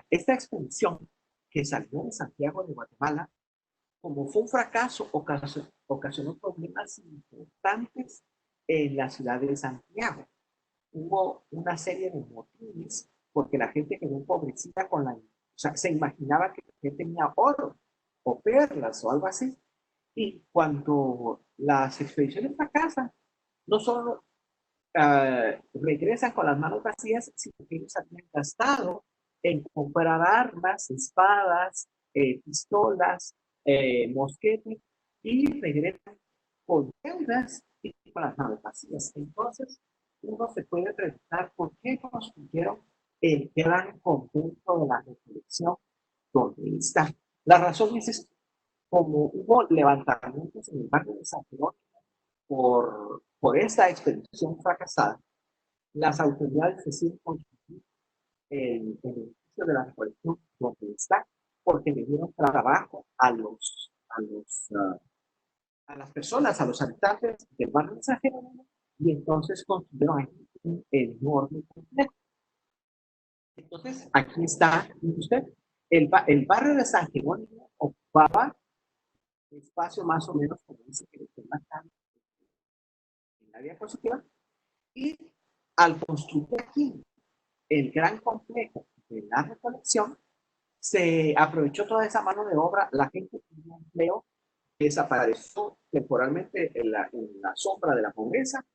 esta expedición que salió de Santiago de Guatemala, como fue un fracaso, ocasionó problemas importantes en la ciudad de Santiago. Hubo una serie de motines porque la gente quedó empobrecida con o sea, se imaginaba que tenía oro o perlas o algo así. Y cuando las expediciones fracasan, no solo regresan con las manos vacías, sino que ellos habían gastado en comprar armas, espadas, pistolas, mosquetes, y regresan con deudas y con las naves vacías. Entonces, uno se puede preguntar por qué construyeron el gran conjunto de la recolección donde está. La razón es esto. Como hubo levantamientos en el barrio de San Jerónimo por esta expedición fracasada, las autoridades deciden construir el edificio de la recolección donde está, porque le dieron trabajo a las personas, a los habitantes del barrio de San Jerónimo, y entonces construyeron aquí un enorme complejo. Entonces, aquí está, usted, el barrio de San Jerónimo ocupaba espacio más o menos como ese que le estoy marcando en la diapositiva, y al construir aquí el gran complejo de la recolección, se aprovechó toda esa mano de obra, la gente tenía empleo, desapareció temporalmente en la sombra de la pobreza,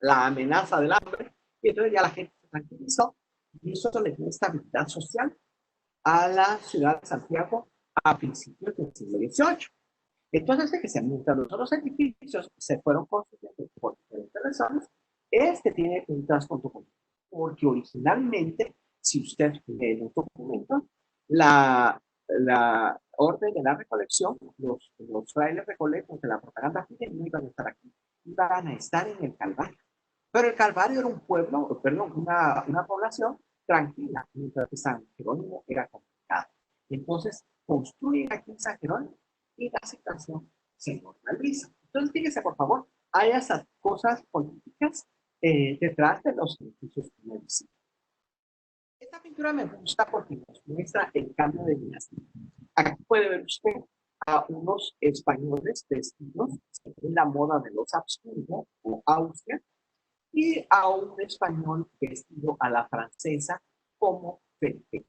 la amenaza del hambre, y entonces ya la gente se tranquilizó, y eso le dio estabilidad social a la ciudad de Santiago a principios del siglo XVIII. Entonces, mientras los otros edificios se fueron construyendo por diferentes razones, este tiene un trasfondo político, porque originalmente, si usted lee los documentos, la orden de la recolección, los frailes recolectos de la propaganda no iban a estar aquí, iban a estar en el Calvario. Pero el Calvario era un pueblo, perdón, una población tranquila, mientras que San Jerónimo era complicado. Entonces, construyen aquí en San Jerónimo y la situación se normaliza. Entonces, fíjese, por favor, hay esas cosas políticas detrás de los edificios que me visitan. Esta pintura me gusta porque nos muestra el cambio de dinastía. Aquí puede ver usted a unos españoles vestidos en la moda de los Habsburgo o Austria, y a un español vestido a la francesa como Felipe.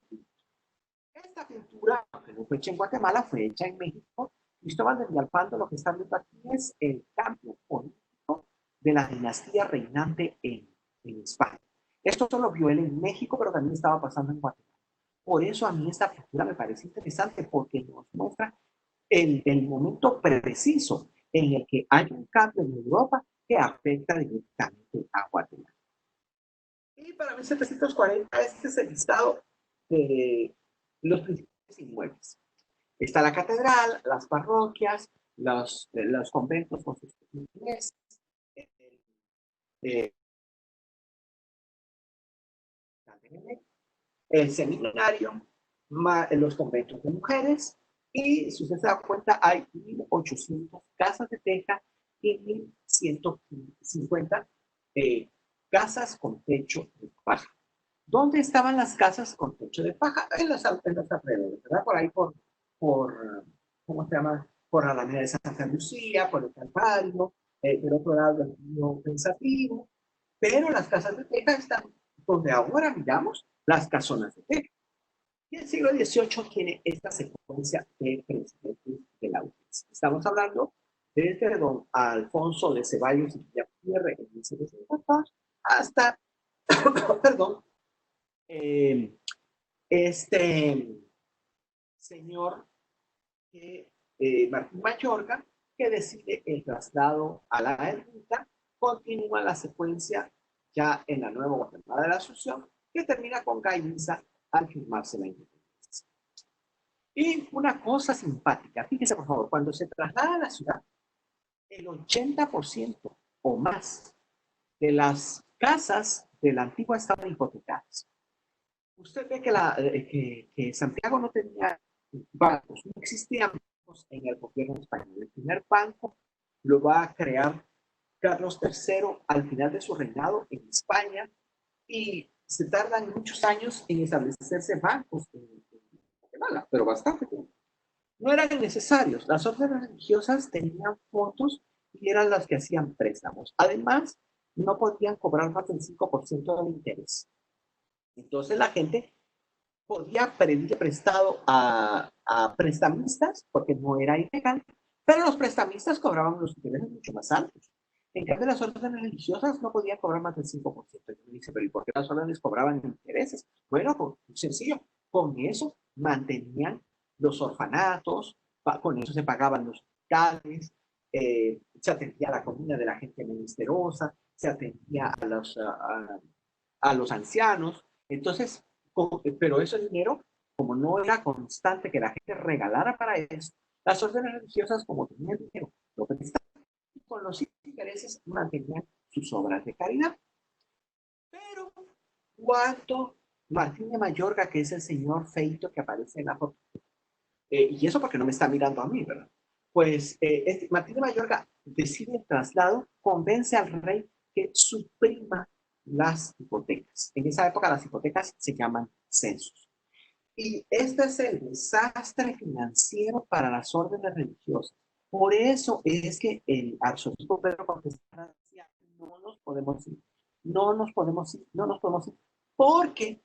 Esta pintura, aunque no fue hecha en Guatemala, fue hecha en México. Cristóbal de Villalpando, lo que están viendo aquí es el cambio político de la dinastía reinante en España. Esto solo vio él en México, pero también estaba pasando en Guatemala. Por eso a mí esta pintura me parece interesante, porque nos muestra el momento preciso en el que hay un cambio en Europa que afecta directamente a Guatemala. Y para 1740, este es el listado de los principales inmuebles. Está la catedral, las parroquias, los conventos con sus iglesias, el seminario, los conventos de mujeres, y si usted se da cuenta, hay 1.800 casas de teja y 1.150 casas con techo de paja. ¿Dónde estaban las casas con techo de paja? En los alrededores, ¿verdad? Por ahí, ¿cómo se llama? Por la Alameda de Santa Lucía, por el Calvario, del otro lado el río Pensativo, pero las casas de teja están donde ahora miramos las casonas de teja. Y el siglo XVIII tiene esta secuencia de presidentes de la audiencia. Estamos hablando desde don Alfonso de Ceballos y Villapierre en 1752 hasta, perdón, este señor Martín Mayorga, que decide el traslado a la ermita. Continúa la secuencia ya en la nueva Guatemala de la Asunción, que termina con Gainza al firmarse la independencia. Y una cosa simpática, fíjese por favor, cuando se traslada a la ciudad, el 80% o más de las casas de la antigua estaban hipotecadas. Usted ve que Santiago no tenía bancos, no existían bancos en el gobierno español. El primer banco lo va a crear Carlos III al final de su reinado en España, y se tardan muchos años en establecerse bancos en Guatemala, pero bastante tiempo. No eran necesarios. Las órdenes religiosas tenían fondos y eran las que hacían préstamos. Además, no podían cobrar más del 5% del interés. Entonces la gente podía pedir prestado a prestamistas, porque no era ilegal, pero los prestamistas cobraban unos intereses mucho más altos. En cambio, las órdenes religiosas no podían cobrar más del 5%. Y dice, pero ¿y por qué las órdenes cobraban intereses? Bueno, pues sencillo, con eso mantenían los orfanatos, con eso se pagaban los hospitales, se atendía a la comida de la gente menesterosa, se atendía a los ancianos. Entonces, pero ese dinero, como no era constante que la gente regalara para eso, las órdenes religiosas, como tenían dinero, lo que estaban con los intereses, mantenían sus obras de caridad. Pero cuando Martín de Mayorga, que es el señor feito que aparece en la foto, y eso porque no me está mirando a mí, ¿verdad? Pues Martín de Mayorga decide el traslado, convence al rey que suprima las hipotecas. En esa época las hipotecas se llaman censos. Y este es el desastre financiero para las órdenes religiosas. Por eso es que el arzobispo Pedro Cortés decía, no nos podemos ir, no nos podemos ir, no nos podemos ir, porque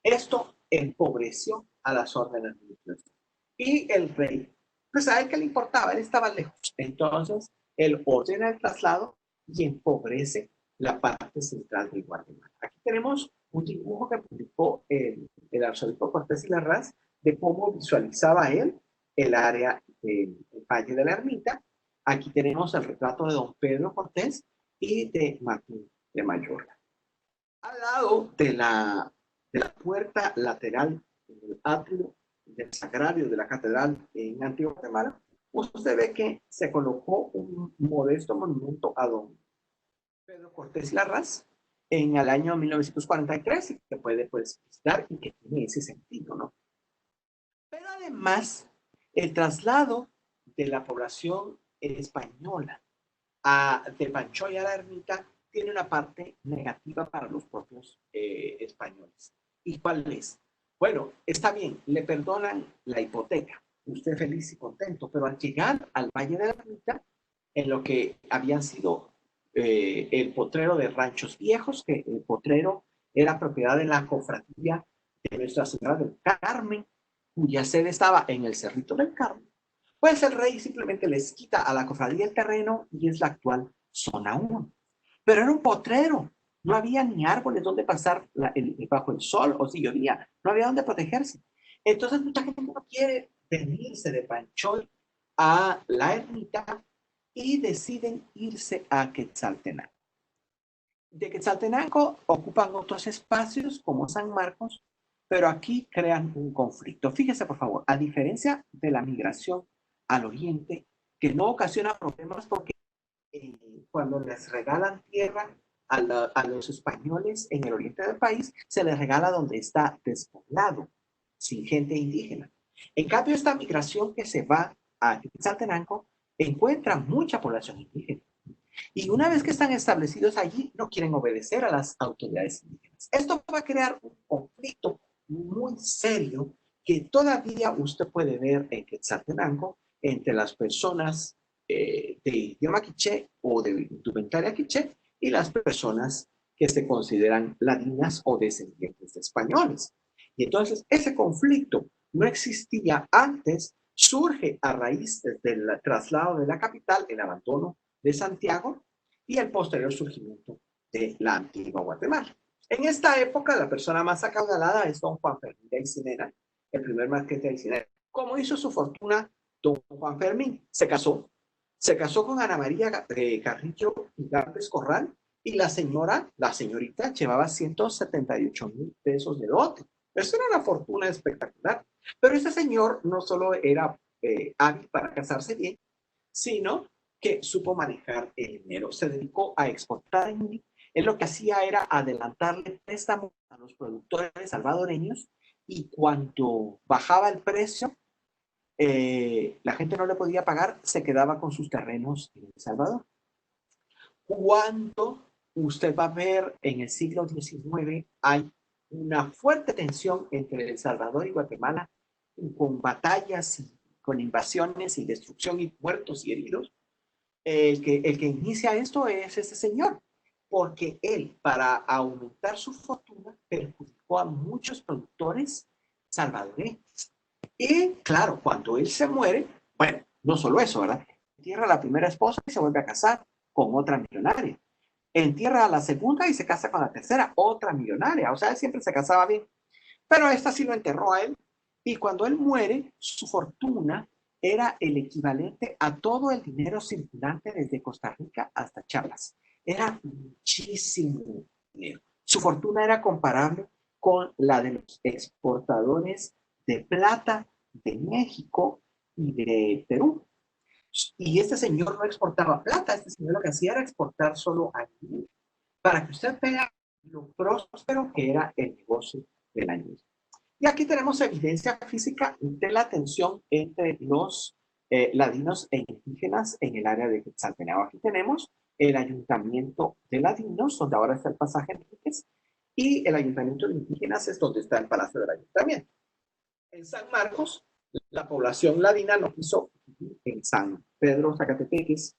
esto empobreció a las órdenes religiosas. Y el rey, pues a él que le importaba, él estaba lejos. Entonces, él ordena el traslado y empobrece la parte central de Guatemala. Aquí tenemos un dibujo que publicó el arzobispo Cortés y Larraz de cómo visualizaba él el área del Valle de la Ermita. Aquí tenemos el retrato de don Pedro Cortés y de Martín de Mayorga. Al lado de la puerta lateral del atrio del sagrario de la catedral en Antigua Guatemala, usted ve que se colocó un modesto monumento a don Pedro Cortés Larraz en el año 1943 y que puede pues visitar y que tiene ese sentido, ¿no? Pero además, el traslado de la población española de Panchoy a la ermita tiene una parte negativa para los propios españoles. ¿Y cuál es? Bueno, está bien, le perdonan la hipoteca, usted feliz y contento, pero al llegar al Valle de la Ermita, en lo que habían sido el potrero de Ranchos Viejos, que el potrero era propiedad de la cofradía de Nuestra Señora del Carmen, cuya sede estaba en el Cerrito del Carmen, pues el rey simplemente les quita a la cofradía el terreno y es la actual zona 1. Pero era un potrero, no había ni árboles donde pasar bajo el sol, o si llovía, no había donde protegerse. Entonces mucha gente no quiere venirse de Panchoy a la ermita y deciden irse a Quetzaltenango. De Quetzaltenango ocupan otros espacios como San Marcos, pero aquí crean un conflicto. Fíjese, por favor, a diferencia de la migración al oriente, que no ocasiona problemas porque cuando les regalan tierra a los españoles en el oriente del país, se les regala donde está despoblado, sin gente indígena. En cambio, esta migración que se va a Quetzaltenango encuentra mucha población indígena. Y una vez que están establecidos allí, no quieren obedecer a las autoridades indígenas. Esto va a crear un conflicto muy serio que todavía usted puede ver en Quetzaltenango entre las personas de idioma quiché o de indumentaria quiché y las personas que se consideran ladinas o descendientes de españoles. Y entonces ese conflicto no existía antes, surge a raíz del traslado de la capital, el abandono de Santiago y el posterior surgimiento de la antigua Guatemala. En esta época, la persona más acaudalada es don Juan Fermín de Aycinena, el primer marqués de Aycinena. ¿Cómo hizo su fortuna don Juan Fermín? Se casó con Ana María Carrillo y Gárvez Corral y la señorita llevaba 178,000 pesos de dote. Eso era una fortuna espectacular. Pero ese señor no solo era hábil para casarse bien, sino que supo manejar el dinero. Se dedicó a exportar. Él lo que hacía era adelantarle préstamos a los productores salvadoreños y cuando bajaba el precio, la gente no le podía pagar, se quedaba con sus terrenos en El Salvador. Cuando usted va a ver en el siglo XIX, hay una fuerte tensión entre El Salvador y Guatemala, con batallas y con invasiones y destrucción y muertos y heridos. El que inicia esto es ese señor, porque él, para aumentar su fortuna, perjudicó a muchos productores salvadoreños. Y claro, cuando él se muere, bueno, no solo eso, ¿verdad? Entierra a la primera esposa y se vuelve a casar con otra millonaria. Entierra a la segunda y se casa con la tercera, otra millonaria. O sea, él siempre se casaba bien. Pero esta sí lo enterró a él. Y cuando él muere, su fortuna era el equivalente a todo el dinero circulante desde Costa Rica hasta Chiapas. Era muchísimo dinero. Su fortuna era comparable con la de los exportadores de plata de México y de Perú. Y este señor no exportaba plata, este señor lo que hacía era exportar solo anillo, para que usted vea lo próspero que era el negocio del anillo. Y aquí tenemos evidencia física de la tensión entre los ladinos e indígenas en el área de Quetzaltenango. Aquí tenemos el ayuntamiento de ladinos, donde ahora está el pasaje Enríquez, y el ayuntamiento de indígenas es donde está el palacio del ayuntamiento. En San Marcos, la población ladina no quiso vivir en San Pedro Zacatepeques,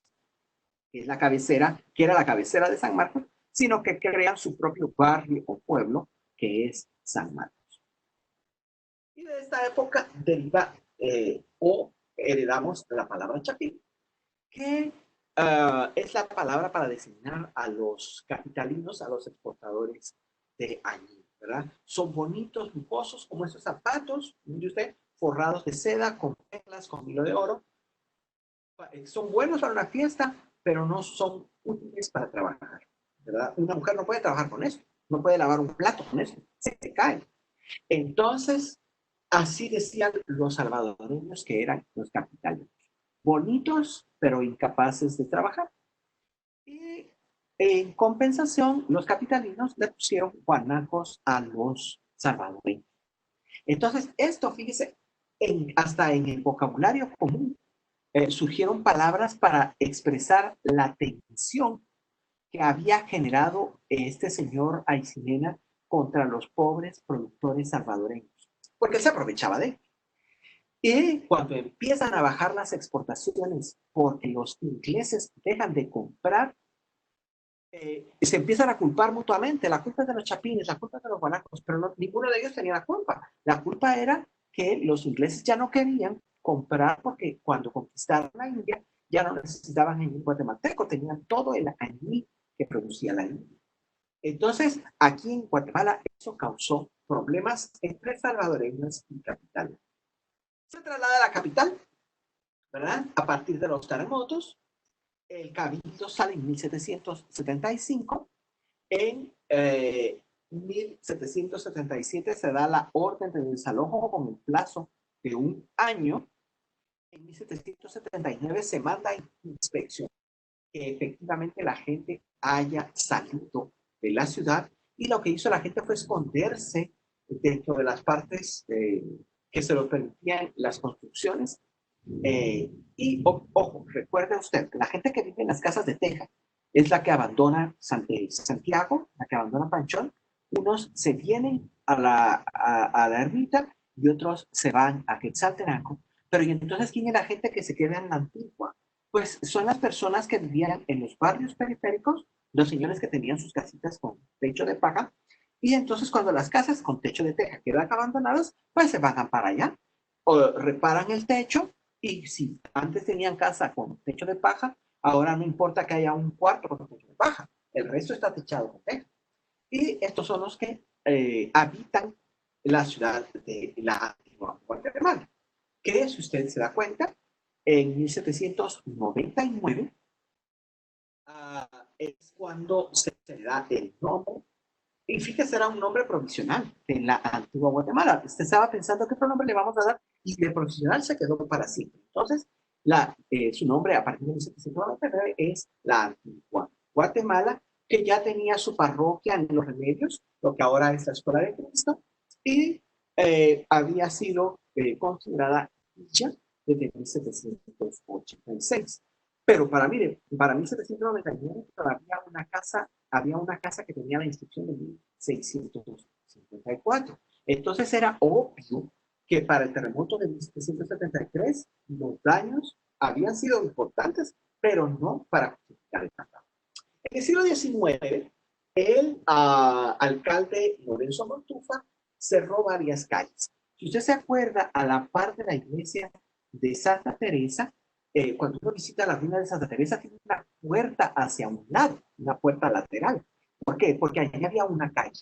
que es la cabecera, que era la cabecera de San Marcos, sino que crean su propio barrio o pueblo, que es San Marcos. Y de esta época deriva o heredamos la palabra chapín, que es la palabra para designar a los capitalinos, a los exportadores de añil, ¿verdad? Son bonitos, lujosos, como esos zapatos, mire usted, forrados de seda, con perlas, con hilo de oro. Son buenos para una fiesta, pero no son útiles para trabajar, ¿verdad? Una mujer no puede trabajar con eso, no puede lavar un plato con eso, se te cae. Entonces, así decían los salvadoreños que eran los capitalinos. Bonitos, pero incapaces de trabajar. Y en compensación, los capitalinos le pusieron guanacos a los salvadoreños. Entonces, esto, fíjese, hasta en el vocabulario común surgieron palabras para expresar la tensión que había generado este señor Aycinena contra los pobres productores salvadoreños, porque él se aprovechaba de él. Y cuando empiezan a bajar las exportaciones porque los ingleses dejan de comprar, se empiezan a culpar mutuamente. La culpa es de los chapines, la culpa es de los guanacos, pero no, ninguno de ellos tenía la culpa. La culpa era que los ingleses ya no querían comprar porque cuando conquistaron la India ya no necesitaban añil guatemalteco, tenían todo el añil que producía la India. Entonces, aquí en Guatemala eso causó problemas entre salvadoreños y capitales. Se traslada a la capital, ¿verdad? A partir de los terremotos, el cabildo sale en 1775. En 1777 se da la orden de desalojo con el plazo de un año. En 1779 se manda inspección que efectivamente la gente haya salido de la ciudad, y lo que hizo la gente fue esconderse dentro de las partes que se lo permitían las construcciones. Y ojo, recuerde usted, la gente que vive en las casas de teja es la que abandona Santiago, la que abandona Panchón. Unos se vienen a la ermita y otros se van a Quetzaltenango. Pero ¿y entonces quién es la gente que se queda en la Antigua? Pues son las personas que vivían en los barrios periféricos, los señores que tenían sus casitas con techo de paja, y entonces cuando las casas con techo de teja quedan abandonadas, pues se van para allá, o reparan el techo, y si antes tenían casa con techo de paja, ahora no importa que haya un cuarto con techo de paja, el resto está techado con teja. Y estos son los que habitan la ciudad de la antigua Guatemala, que si usted se da cuenta, en 1799 es cuando se le da el nombre, y fíjese, era un nombre provisional de la antigua Guatemala. Usted estaba pensando qué nombre le vamos a dar, y de provisional se quedó para siempre. Entonces, su nombre a partir de 1799 es la antigua Guatemala, que ya tenía su parroquia en Los Remedios, lo que ahora es la Escuela de Cristo, y había sido considerada villa desde 1786. Pero para 1799 había una casa que tenía la inscripción de 1654. Entonces era obvio que para el terremoto de 1773 los daños habían sido importantes, pero no para justificar el tratado. En el siglo XIX, el alcalde Lorenzo Montufa cerró varias calles. Si usted se acuerda, a la par de la iglesia de Santa Teresa, cuando uno visita la ruina de Santa Teresa, tiene una puerta hacia un lado, una puerta lateral. ¿Por qué? Porque allí había una calle.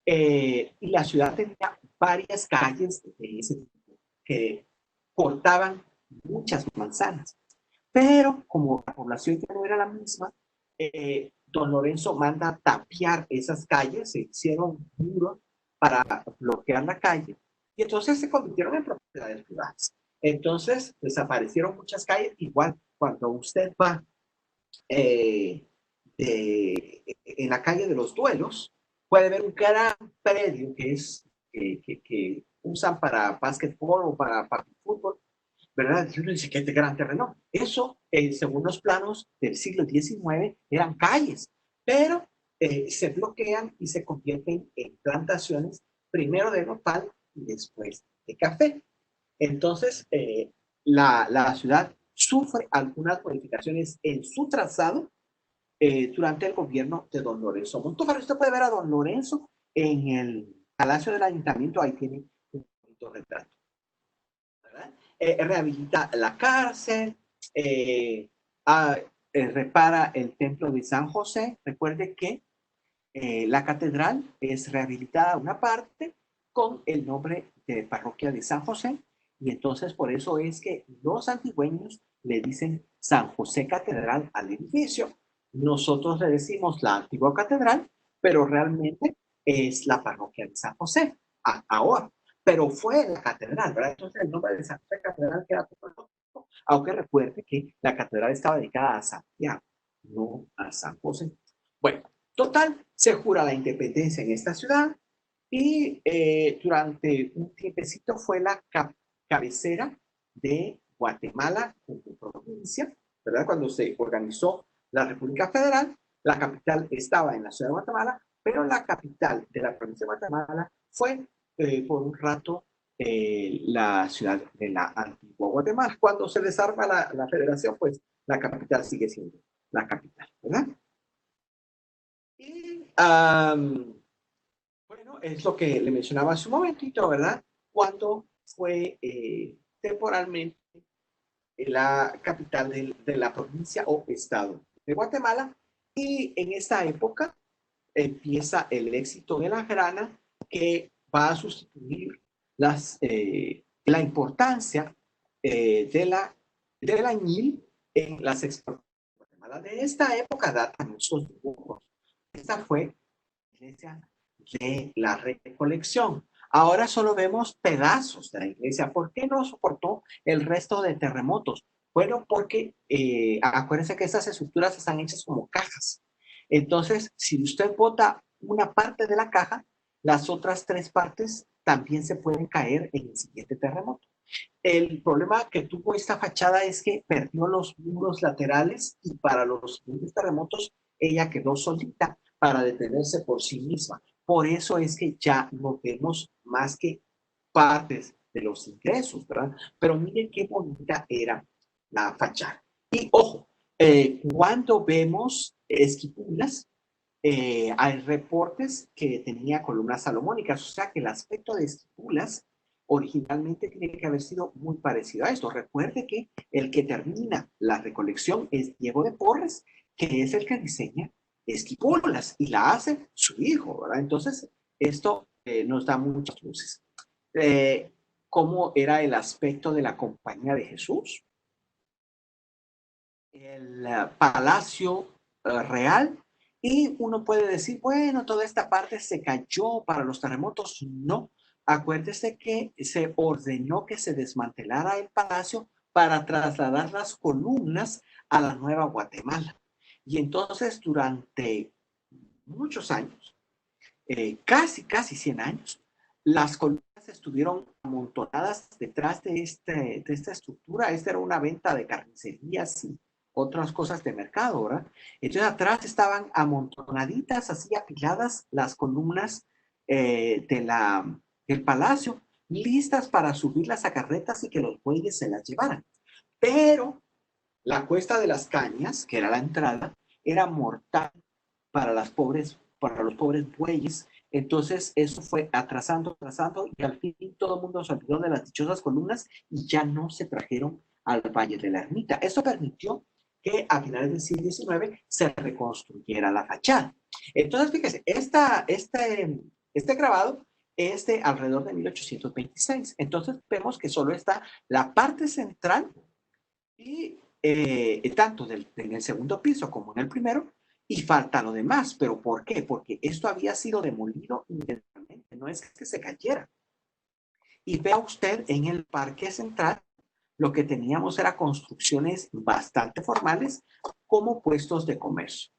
Y la ciudad tenía varias calles de ese tipo que cortaban muchas manzanas. Pero como la población ya no era la misma, don Lorenzo manda tapiar esas calles, se hicieron muros para bloquear la calle y entonces se convirtieron en propiedades privadas. Entonces desaparecieron muchas calles. Igual cuando usted va en la calle de los Duelos, puede ver un gran predio que usan para básquetbol o para fútbol, ¿verdad? Y uno dice que este gran terreno. Eso, según los planos del siglo XIX, eran calles, pero se bloquean y se convierten en plantaciones, primero de nopal y después de café. Entonces, la ciudad sufre algunas modificaciones en su trazado durante el gobierno de don Lorenzo Montúfar. Usted puede ver a don Lorenzo en el Palacio del Ayuntamiento, ahí tiene un bonito retrato. Rehabilita la cárcel, repara el templo de San José. Recuerde que la catedral es rehabilitada una parte con el nombre de parroquia de San José, y entonces por eso es que los antigüeños le dicen San José Catedral al edificio. Nosotros le decimos la antigua catedral, pero realmente es la parroquia de San José ahora, pero fue la catedral, ¿verdad? Entonces el nombre de San José Catedral queda todo, aunque recuerde que la catedral estaba dedicada a Santiago, no a San José. Bueno, total, se jura la independencia en esta ciudad y durante un tiempecito fue la cabecera de Guatemala como provincia, ¿verdad? Cuando se organizó la República Federal, la capital estaba en la ciudad de Guatemala, pero la capital de la provincia de Guatemala fue por un rato la ciudad de la antigua Guatemala. Cuando se desarma la federación, pues la capital sigue siendo la capital, ¿verdad? Y bueno, es lo que le mencionaba hace un momentito, ¿verdad? Cuando fue temporalmente la capital de la provincia o estado de Guatemala. Y en esta época empieza el éxito de la grana, que va a sustituir la importancia del añil en las exportaciones. De esta época datan muchos dibujos. Esta fue la iglesia de la recolección. Ahora solo vemos pedazos de la iglesia. ¿Por qué no soportó el resto de terremotos? Bueno, porque acuérdense que estas estructuras están hechas como cajas. Entonces, si usted bota una parte de la caja, las otras tres partes también se pueden caer en el siguiente terremoto. El problema que tuvo esta fachada es que perdió los muros laterales y para los siguientes terremotos ella quedó solita para detenerse por sí misma. Por eso es que ya no vemos más que partes de los ingresos, ¿verdad? Pero miren qué bonita era la fachada. Y ojo, cuando vemos esquipulas, hay reportes que tenía columnas salomónicas, o sea que el aspecto de esquipulas originalmente tiene que haber sido muy parecido a esto. Recuerde que el que termina la recolección es Diego de Porres, que es el que diseña esquipulas y la hace su hijo, ¿verdad? Entonces, esto nos da muchas luces. ¿Cómo era el aspecto de la Compañía de Jesús? El Palacio Real. Y uno puede decir, bueno, toda esta parte se cayó para los terremotos. No, acuérdese que se ordenó que se desmantelara el palacio para trasladar las columnas a la Nueva Guatemala. Y entonces durante muchos años, casi 100 años, las columnas estuvieron amontonadas detrás de esta estructura. Esta era una venta de carnicerías y otras cosas de mercado, ¿verdad? Entonces atrás estaban amontonaditas, así apiladas las columnas del palacio, listas para subir las carretas y que los bueyes se las llevaran. Pero la Cuesta de las Cañas, que era la entrada, era mortal para los pobres bueyes. Entonces eso fue atrasando y al fin todo el mundo se olvidó de las dichosas columnas y ya no se trajeron al Valle de la Ermita. Eso permitió que a finales del siglo XIX se reconstruyera la fachada. Entonces, fíjese, este grabado es de alrededor de 1826. Entonces vemos que solo está la parte central y tanto en el segundo piso como en el primero, y falta lo demás. ¿Pero por qué? Porque esto había sido demolido inmediatamente, no es que se cayera. Y vea usted en el parque central, lo que teníamos era construcciones bastante formales como puestos de comercio.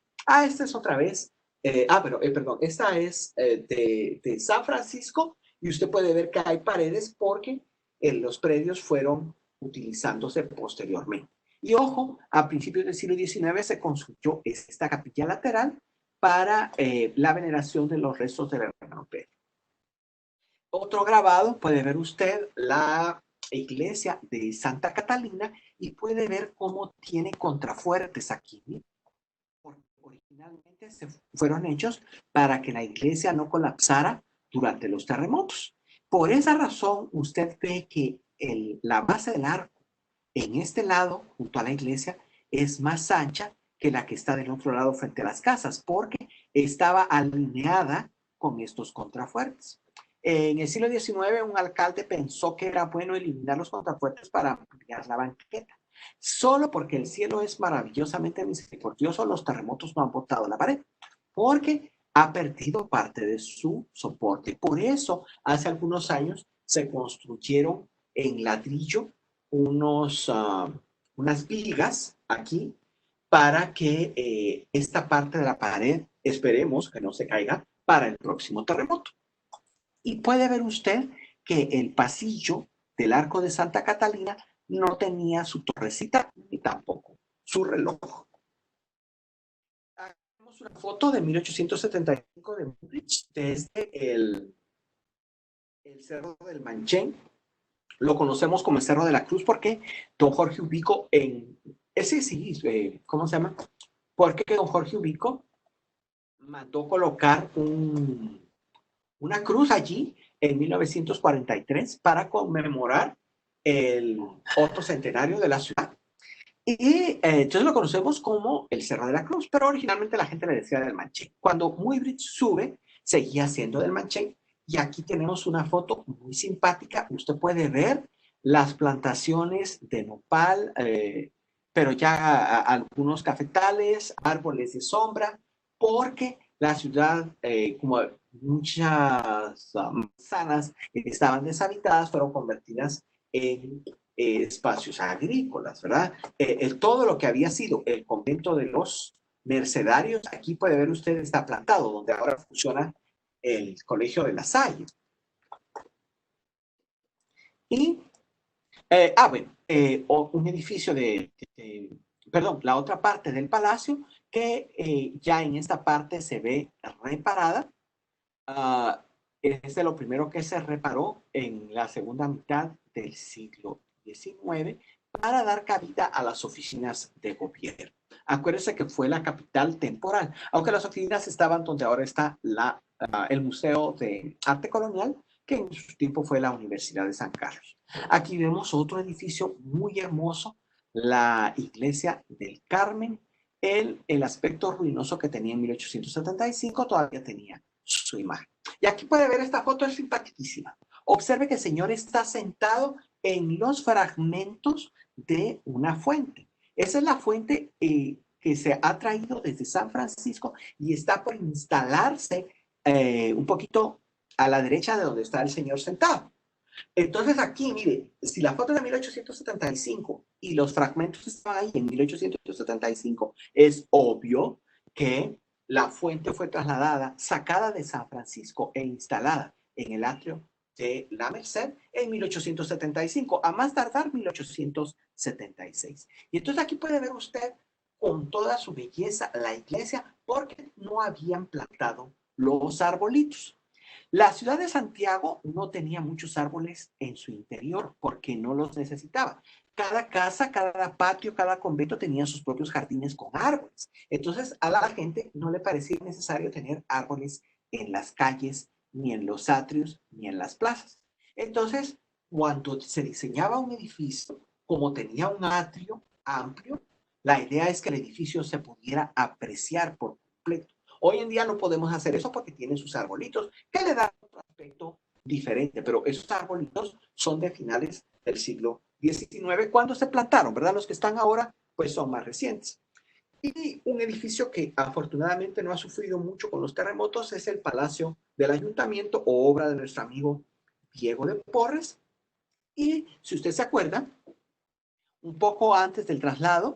Esta es otra vez, perdón, esta es de San Francisco y usted puede ver que hay paredes porque los predios fueron utilizándose posteriormente. Y ojo, a principios del siglo XIX se construyó esta capilla lateral para la veneración de los restos del hermano Pedro. Otro grabado, puede ver usted la iglesia de Santa Catalina y puede ver cómo tiene contrafuertes aquí. Porque originalmente se fueron hechos para que la iglesia no colapsara durante los terremotos. Por esa razón, usted ve que la base del arco en este lado, junto a la iglesia, es más ancha que la que está del otro lado frente a las casas, porque estaba alineada con estos contrafuertes. En el siglo XIX, un alcalde pensó que era bueno eliminar los contrafuertes para ampliar la banqueta. Solo porque el cielo es maravillosamente misericordioso, los terremotos no han botado la pared, porque ha perdido parte de su soporte. Por eso, hace algunos años se construyeron en ladrillo unas vigas aquí para que esta parte de la pared, esperemos que no se caiga para el próximo terremoto. Y puede ver usted que el pasillo del Arco de Santa Catalina no tenía su torrecita ni tampoco su reloj. Tenemos una foto de 1875 de Múnich desde el Cerro del Manchén. Lo conocemos como el Cerro de la Cruz porque don Jorge Ubico ¿cómo se llama? Porque don Jorge Ubico mandó colocar una cruz allí en 1943 para conmemorar el otro centenario de la ciudad. Y entonces lo conocemos como el Cerro de la Cruz, pero originalmente la gente le decía del Manchén. Cuando Muybridge sube, seguía siendo del Manchén. Y aquí tenemos una foto muy simpática. Usted puede ver las plantaciones de nopal, pero ya algunos cafetales, árboles de sombra, porque la ciudad, como muchas manzanas estaban deshabitadas, fueron convertidas en espacios agrícolas, ¿verdad? Todo lo que había sido el convento de los mercedarios, aquí puede ver usted, está plantado, donde ahora funciona el Colegio de La Salle. Y, un edificio perdón, la otra parte del palacio, que ya en esta parte se ve reparada, es de lo primero que se reparó en la segunda mitad del siglo XIX para dar cabida a las oficinas de gobierno. Acuérdense que fue la capital temporal, aunque las oficinas estaban donde ahora está el Museo de Arte Colonial, que en su tiempo fue la Universidad de San Carlos. Aquí vemos otro edificio muy hermoso, la Iglesia del Carmen. El aspecto ruinoso que tenía en 1875 todavía tenía su imagen. Y aquí puede ver esta foto, es simpaticísima. Observe que el señor está sentado en los fragmentos de una fuente. Esa es la fuente que se ha traído desde San Francisco y está por instalarse un poquito a la derecha de donde está el señor sentado. Entonces aquí, mire, si la foto es de 1875 y los fragmentos están ahí en 1875, es obvio que la fuente fue trasladada, sacada de San Francisco e instalada en el atrio de la Merced en 1875, a más tardar 1876. Y entonces aquí puede ver usted con toda su belleza la iglesia porque no habían plantado los arbolitos. La ciudad de Santiago no tenía muchos árboles en su interior porque no los necesitaba. Cada casa, cada patio, cada convento tenía sus propios jardines con árboles. Entonces a la gente no le parecía necesario tener árboles en las calles, ni en los atrios, ni en las plazas. Entonces, cuando se diseñaba un edificio, como tenía un atrio amplio, la idea es que el edificio se pudiera apreciar por completo. Hoy en día no podemos hacer eso porque tiene sus arbolitos que le dan otro aspecto diferente, pero esos arbolitos son de finales del siglo XIX, cuando se plantaron, ¿verdad? Los que están ahora, pues son más recientes. Y un edificio que afortunadamente no ha sufrido mucho con los terremotos es el Palacio del Ayuntamiento, obra de nuestro amigo Diego de Porres. Y si usted se acuerda, un poco antes del traslado,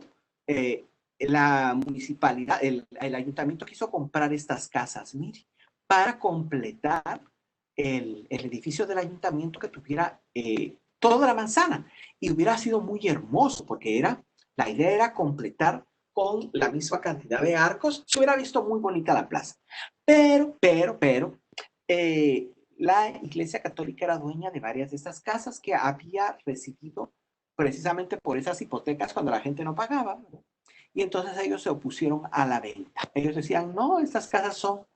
la municipalidad, el ayuntamiento quiso comprar estas casas, mire, para completar el edificio del ayuntamiento que tuviera toda la manzana. Y hubiera sido muy hermoso, porque la idea era completar con la misma cantidad de arcos. Se hubiera visto muy bonita la plaza. Pero, la Iglesia Católica era dueña de varias de estas casas que había recibido precisamente por esas hipotecas cuando la gente no pagaba, ¿verdad? Y entonces ellos se opusieron a la venta. Ellos decían, no, estas casas son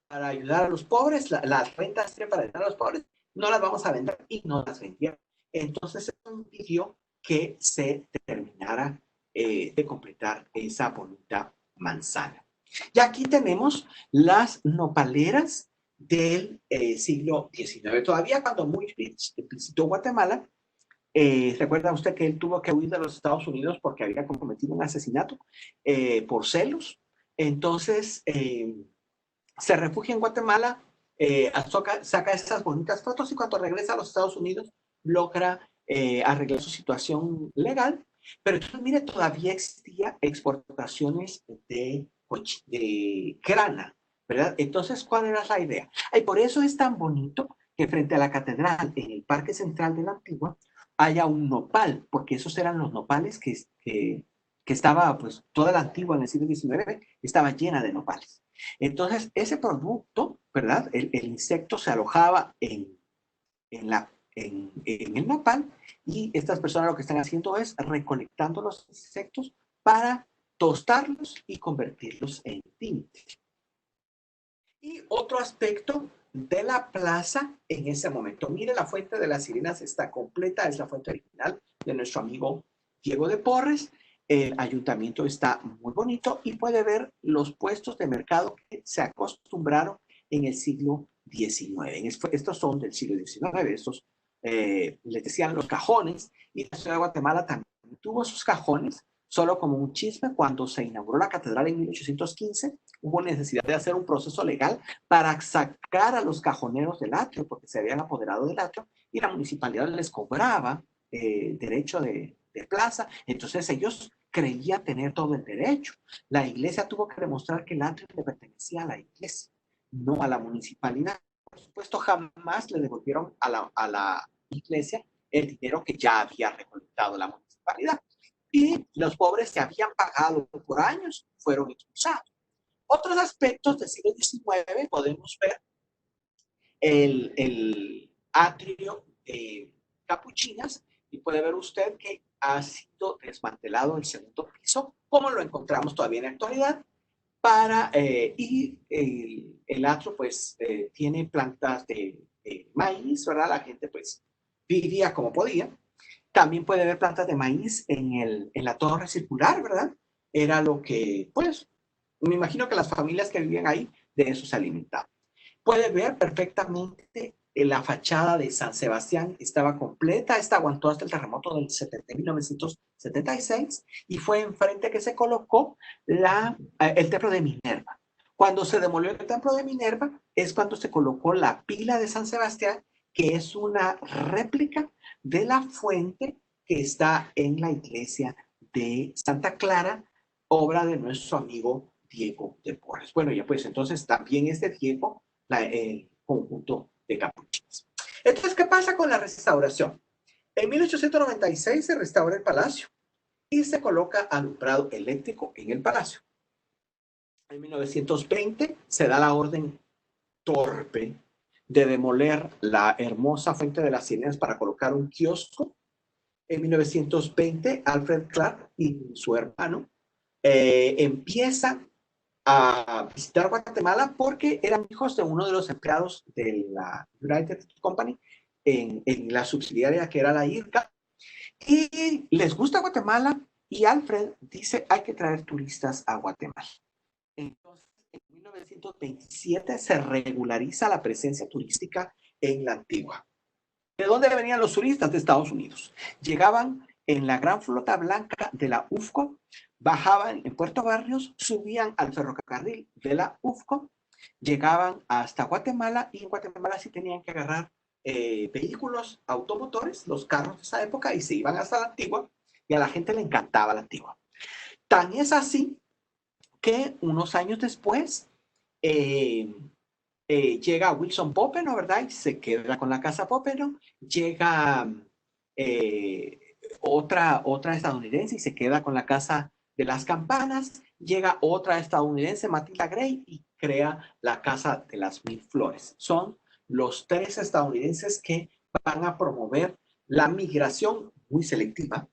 para ayudar a los pobres, las rentas sirven para ayudar a los pobres, no las vamos a vender, y no las vendieron. Entonces eso impidió que se terminara de completar esa bonita manzana. Y aquí tenemos las nopaleras del siglo XIX. Todavía cuando Muybridge visitó Guatemala, ¿recuerda usted que él tuvo que huir de los Estados Unidos porque había cometido un asesinato por celos? Entonces, se refugia en Guatemala, saca esas bonitas fotos, y cuando regresa a los Estados Unidos logra arreglar su situación legal. Pero entonces, mire, todavía existía exportaciones de grana, ¿verdad? Entonces, ¿cuál era la idea? Y por eso es tan bonito que frente a la catedral, en el Parque Central de la Antigua, haya un nopal, porque esos eran los nopales que estaba, pues, toda la Antigua en el siglo XIX estaba llena de nopales. Entonces, ese producto, ¿verdad? El insecto se alojaba en el nopal, y estas personas lo que están haciendo es recolectando los insectos para tostarlos y convertirlos en tinte. Y otro aspecto de la plaza en ese momento. Mire, la Fuente de las Sirenas está completa, es la fuente original de nuestro amigo Diego de Porres. El ayuntamiento está muy bonito y puede ver los puestos de mercado que se acostumbraron en el siglo XIX. Estos son del siglo XIX, estos les decían los cajones, y la ciudad de Guatemala también tuvo sus cajones. Solo como un chisme, cuando se inauguró la catedral en 1815, hubo necesidad de hacer un proceso legal para sacar a los cajoneros del atrio, porque se habían apoderado del atrio, y la municipalidad les cobraba derecho de plaza. Entonces ellos creían tener todo el derecho. La iglesia tuvo que demostrar que el atrio le pertenecía a la iglesia, no a la municipalidad. Por supuesto, jamás le devolvieron a la iglesia el dinero que ya había recolectado la municipalidad. Y los pobres que habían pagado por años fueron expulsados. Otros aspectos del siglo XIX, podemos ver el atrio de Capuchinas, y puede ver usted que ha sido desmantelado el segundo piso, como lo encontramos todavía en la actualidad, y el atrio pues tiene plantas de maíz, ¿verdad? La gente pues vivía como podía. También puede ver plantas de maíz en la torre circular, ¿verdad? Era lo que, pues, me imagino que las familias que vivían ahí de eso se alimentaban. Puede ver perfectamente la fachada de San Sebastián, estaba completa, esta aguantó hasta el terremoto del 1976, y fue enfrente que se colocó el templo de Minerva. Cuando se demolió el templo de Minerva es cuando se colocó la pila de San Sebastián, que es una réplica de la fuente que está en la iglesia de Santa Clara, obra de nuestro amigo Diego de Porres. Bueno, ya pues entonces también es de Diego el conjunto de capuchinos. Entonces, ¿qué pasa con la restauración? En 1896 se restaura el palacio y se coloca alumbrado eléctrico en el palacio. En 1920 se da la orden torpe de demoler la hermosa Fuente de las Sirenas para colocar un kiosco. En 1920, Alfred Clark y su hermano empiezan a visitar Guatemala porque eran hijos de uno de los empleados de la United Company en la subsidiaria que era la IRCA, y les gusta Guatemala, y Alfred dice hay que traer turistas a Guatemala. Entonces, en 1927 se regulariza la presencia turística en la Antigua. ¿De dónde venían los turistas? De Estados Unidos. Llegaban en la gran flota blanca de la UFCO, bajaban en Puerto Barrios, subían al ferrocarril de la UFCO, llegaban hasta Guatemala y en Guatemala sí tenían que agarrar vehículos automotores, los carros de esa época, y se iban hasta la Antigua y a la gente le encantaba la Antigua. Tan es así que unos años después llega Wilson Popenoe, ¿verdad? Y se queda con la casa Popenoe. Llega otra estadounidense y se queda con la casa de las campanas. Llega otra estadounidense, Matilda Gray, y crea la casa de las 1000 flores. Son los 3 estadounidenses que van a promover la migración muy selectiva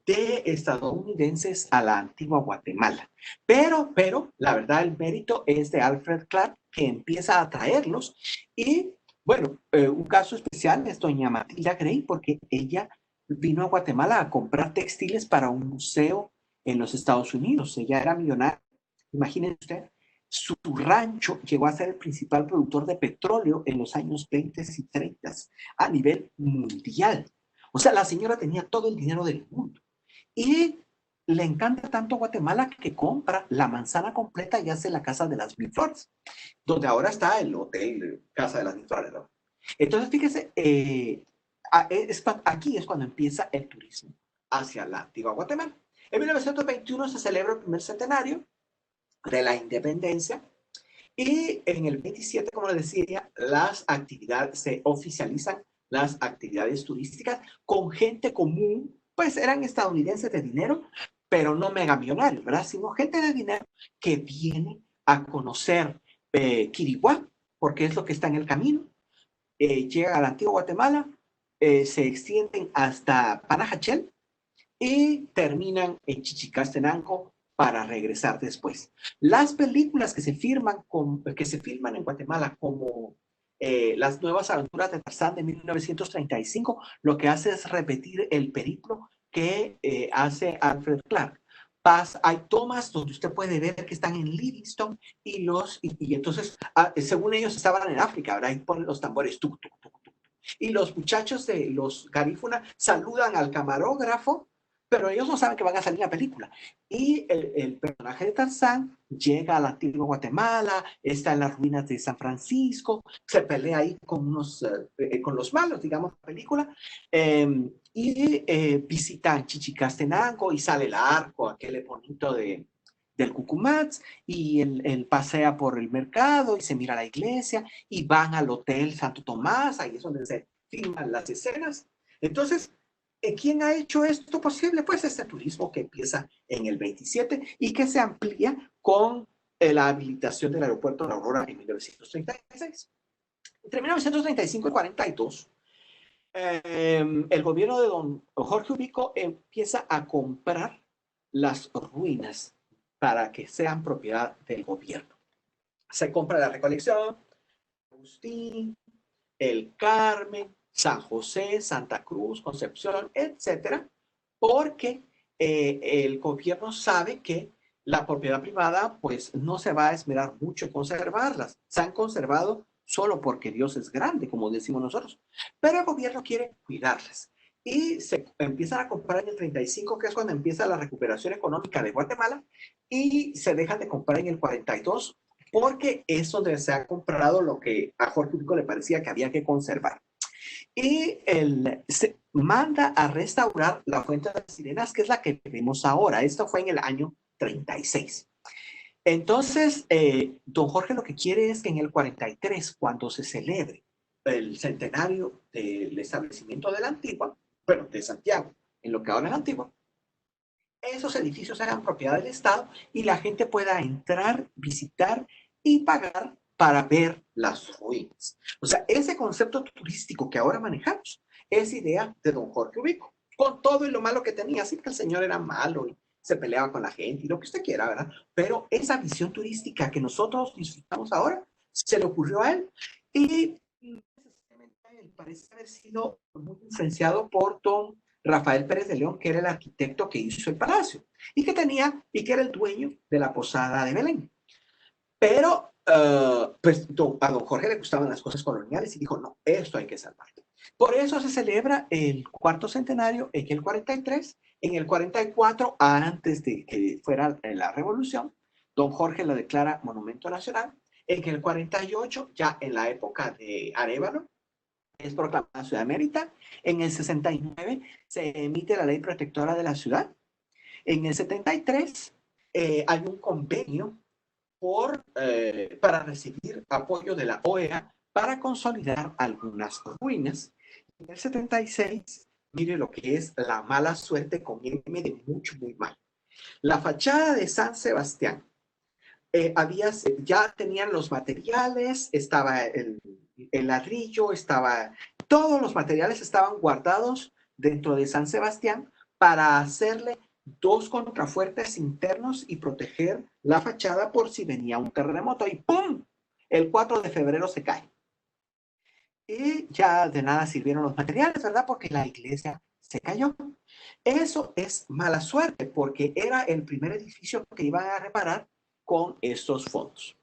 de estadounidenses a la antigua Guatemala. Pero, la verdad, el mérito es de Alfred Clark, que empieza a traerlos. Y, bueno, un caso especial es doña Matilda Gray, porque ella vino a Guatemala a comprar textiles para un museo en los Estados Unidos. Ella era millonaria. Imagínense usted, su rancho llegó a ser el principal productor de petróleo en los años 20 y 30 a nivel mundial. O sea, la señora tenía todo el dinero del mundo. Y le encanta tanto Guatemala que compra la manzana completa y hace la Casa de las 1000 Flores, donde ahora está el hotel Casa de las 1000 Flores, ¿no? Entonces, fíjese, aquí es cuando empieza el turismo hacia la antigua Guatemala. En 1921 se celebra el primer centenario de la independencia y en el 27, como les decía, las actividades se oficializan, las actividades turísticas con gente común, pues eran estadounidenses de dinero, pero no megamillonarios, ¿verdad? Sino gente de dinero que viene a conocer Quiriguá, porque es lo que está en el camino. Llega a la antigua Guatemala, se extienden hasta Panajachel y terminan en Chichicastenango para regresar después. Las películas que se filman en Guatemala, como Las Nuevas Aventuras de Tarzán de 1935, lo que hace es repetir el periplo que hace Alfred Clark. Hay tomas donde usted puede ver que están en Livingston y entonces, según ellos, estaban en África, ¿verdad? Y ponen los tambores, tuc, tuc, tuc, tuc. Y los muchachos de los garífuna saludan al camarógrafo, pero ellos no saben que van a salir en la película. Y el personaje de Tarzán llega a la antigua Guatemala, está en las ruinas de San Francisco, se pelea ahí con los malos, digamos, la película, y visitan Chichicastenango y sale el arco, aquel bonito del Cucumats, y él pasea por el mercado y se mira la iglesia y van al Hotel Santo Tomás, ahí es donde se filman las escenas. Entonces, ¿quién ha hecho esto posible? Pues este turismo que empieza en el 27 y que se amplía con la habilitación del aeropuerto de La Aurora en 1936. Entre 1935 y 42, el gobierno de don Jorge Ubico empieza a comprar las ruinas para que sean propiedad del gobierno. Se compra la Recolección, Agustín, el Carmen, San José, Santa Cruz, Concepción, etcétera, porque el gobierno sabe que la propiedad privada pues no se va a esmerar mucho en conservarlas. Se han conservado solo porque Dios es grande, como decimos nosotros, pero el gobierno quiere cuidarlas. Y se empiezan a comprar en el 35, que es cuando empieza la recuperación económica de Guatemala, y se dejan de comprar en el 42, porque es donde se ha comprado lo que a Jorge Ubico le parecía que había que conservar. Y se manda a restaurar la Fuente de las Sirenas, que es la que vemos ahora. Esto fue en el año 36. Entonces, don Jorge lo que quiere es que en el 43, cuando se celebre el centenario del establecimiento de la Antigua, bueno, de Santiago, en lo que ahora es Antigua, esos edificios hagan propiedad del Estado y la gente pueda entrar, visitar y pagar para ver las ruinas. O sea, ese concepto turístico que ahora manejamos es idea de don Jorge Ubico, con todo y lo malo que tenía. Así que el señor era malo y se peleaba con la gente y lo que usted quiera, ¿verdad? Pero esa visión turística que nosotros disfrutamos ahora, se le ocurrió a él y parece haber sido muy influenciado por don Rafael Pérez de León, que era el arquitecto que hizo el palacio y que era el dueño de la posada de Belén. Pero pues a don Jorge le gustaban las cosas coloniales y dijo, no, esto hay que salvarlo. Por eso se celebra el cuarto centenario en el 43, en el 44, antes de que fuera la revolución, don Jorge lo declara monumento nacional. En el 48, ya en la época de Arévalo, es proclamada ciudad emérita. En el 69 se emite la ley protectora de la ciudad. En el 73 hay un convenio para recibir apoyo de la OEA para consolidar algunas ruinas. En el 76, mire lo que es la mala suerte con M de mucho, muy mal. La fachada de San Sebastián, ya tenían los materiales, estaba el ladrillo, todos los materiales estaban guardados dentro de San Sebastián para hacerle dos contrafuertes internos y proteger la fachada por si venía un terremoto. Y ¡pum! El 4 de febrero se cae. Y ya de nada sirvieron los materiales, ¿verdad? Porque la iglesia se cayó. Eso es mala suerte porque era el primer edificio que iban a reparar con estos fondos.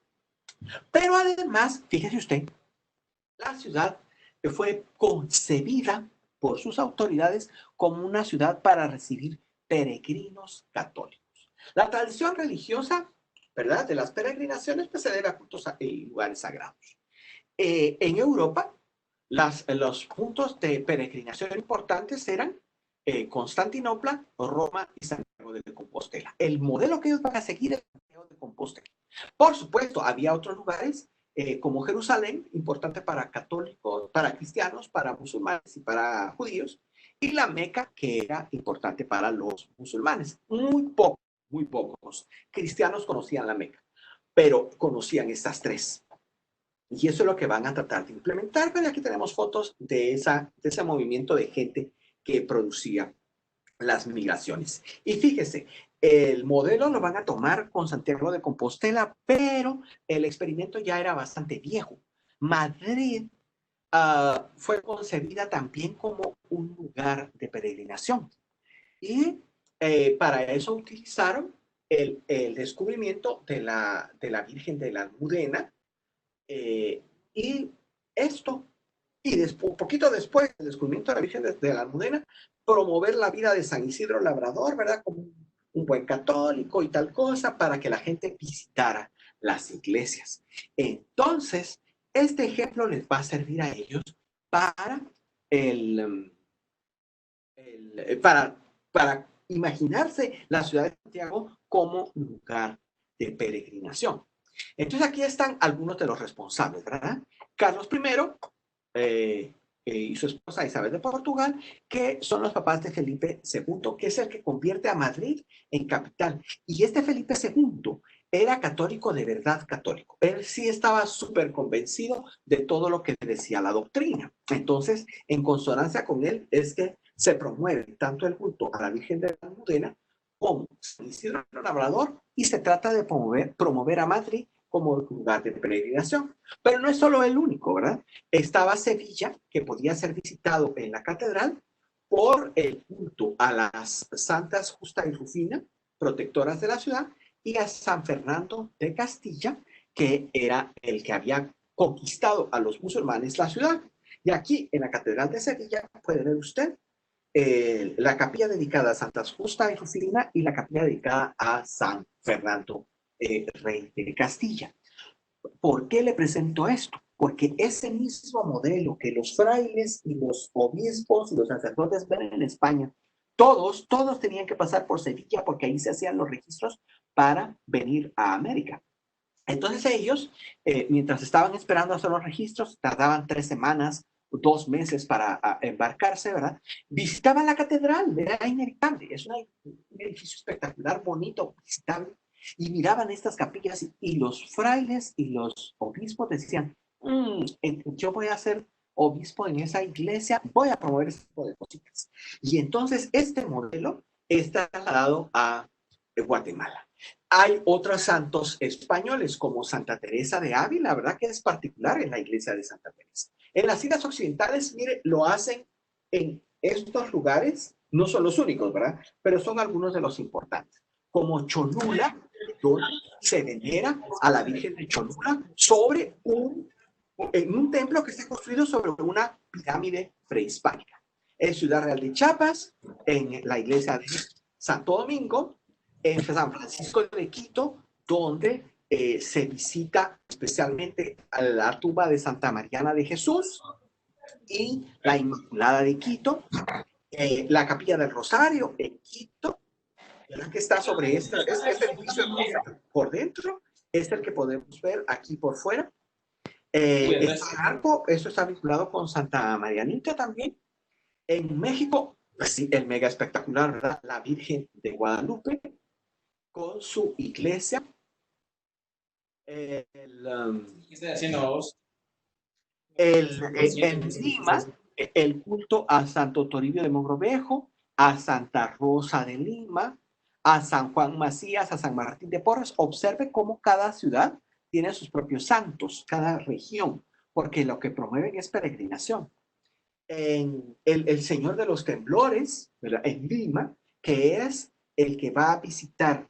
Pero además, fíjese usted, la ciudad fue concebida por sus autoridades como una ciudad para recibir peregrinos católicos. La tradición religiosa, ¿verdad?, de las peregrinaciones pues, se debe a cultos y lugares sagrados. En Europa, los puntos de peregrinación importantes eran Constantinopla, Roma y Santiago de Compostela. El modelo que ellos van a seguir es Santiago de Compostela. Por supuesto, había otros lugares como Jerusalén, importante para católicos, para cristianos, para musulmanes y para judíos, y la Meca, que era importante para los musulmanes. Muy pocos cristianos conocían la Meca, pero conocían estas tres. Y eso es lo que van a tratar de implementar. Pero aquí tenemos fotos de ese movimiento de gente que producía las migraciones. Y fíjese, el modelo lo van a tomar con Santiago de Compostela, pero el experimento ya era bastante viejo. Madrid fue concebida también como un lugar de peregrinación. Y para eso utilizaron el descubrimiento de la Virgen de la Almudena, y esto, y un poquito después del descubrimiento de la Virgen de la Almudena, promover la vida de San Isidro Labrador, ¿verdad? Como un buen católico y tal cosa, para que la gente visitara las iglesias. Entonces, este ejemplo les va a servir a ellos para para imaginarse la ciudad de Santiago como lugar de peregrinación. Entonces aquí están algunos de los responsables, ¿verdad? Carlos I y su esposa Isabel de Portugal, que son los papás de Felipe II, que es el que convierte a Madrid en capital. Y este Felipe II era católico de verdad católico. Él sí estaba súper convencido de todo lo que decía la doctrina. Entonces, en consonancia con él es que se promueve tanto el culto a la Virgen de la Almudena como San Isidro Labrador, y se trata de promover a Madrid como lugar de peregrinación. Pero no es solo el único, ¿verdad? Estaba Sevilla, que podía ser visitado en la catedral por el culto a las santas Justa y Rufina, protectoras de la ciudad, y a San Fernando de Castilla, que era el que había conquistado a los musulmanes la ciudad. Y aquí, en la catedral de Sevilla, puede ver usted la capilla dedicada a Santas Justa y Rufina y la capilla dedicada a San Fernando, rey de Castilla. ¿Por qué le presento esto? Porque ese mismo modelo que los frailes y los obispos y los sacerdotes ven en España, todos tenían que pasar por Sevilla porque ahí se hacían los registros para venir a América. Entonces ellos, mientras estaban esperando hacer los registros, tardaban 3 semanas, 2 meses para embarcarse, ¿verdad? Visitaban la catedral, era inevitable, es un edificio espectacular, bonito, visitable, y miraban estas capillas y los frailes y los obispos decían, yo voy a ser obispo en esa iglesia, voy a promover ese tipo de cositas. Y entonces este modelo está trasladado a Guatemala. Hay otros santos españoles como Santa Teresa de Ávila, ¿verdad? Que es particular en la iglesia de Santa Teresa. En las islas occidentales, mire, lo hacen en estos lugares, no son los únicos, ¿verdad? Pero son algunos de los importantes. como Cholula, donde se venera a la Virgen de Cholula en un templo que está construido sobre una pirámide prehispánica. En Ciudad Real de Chiapas, en la iglesia de Santo Domingo, en San Francisco de Quito, donde se visita especialmente a la tumba de Santa Mariana de Jesús y la Inmaculada de Quito, la Capilla del Rosario en Quito, ¿verdad? Que está sobre este edificio por dentro, es el que podemos ver aquí por fuera. Esto está vinculado con Santa Marianita también. En México, pues sí, el mega espectacular, ¿verdad? La Virgen de Guadalupe con su iglesia. ¿Qué estás haciendo vos? En Lima, el culto a Santo Toribio de Mogrovejo, a Santa Rosa de Lima, a San Juan Macías, a San Martín de Porres. Observe cómo cada ciudad tiene sus propios santos, cada región, porque lo que promueven es peregrinación. En el Señor de los Temblores, ¿verdad? En Lima, que es el que va a visitar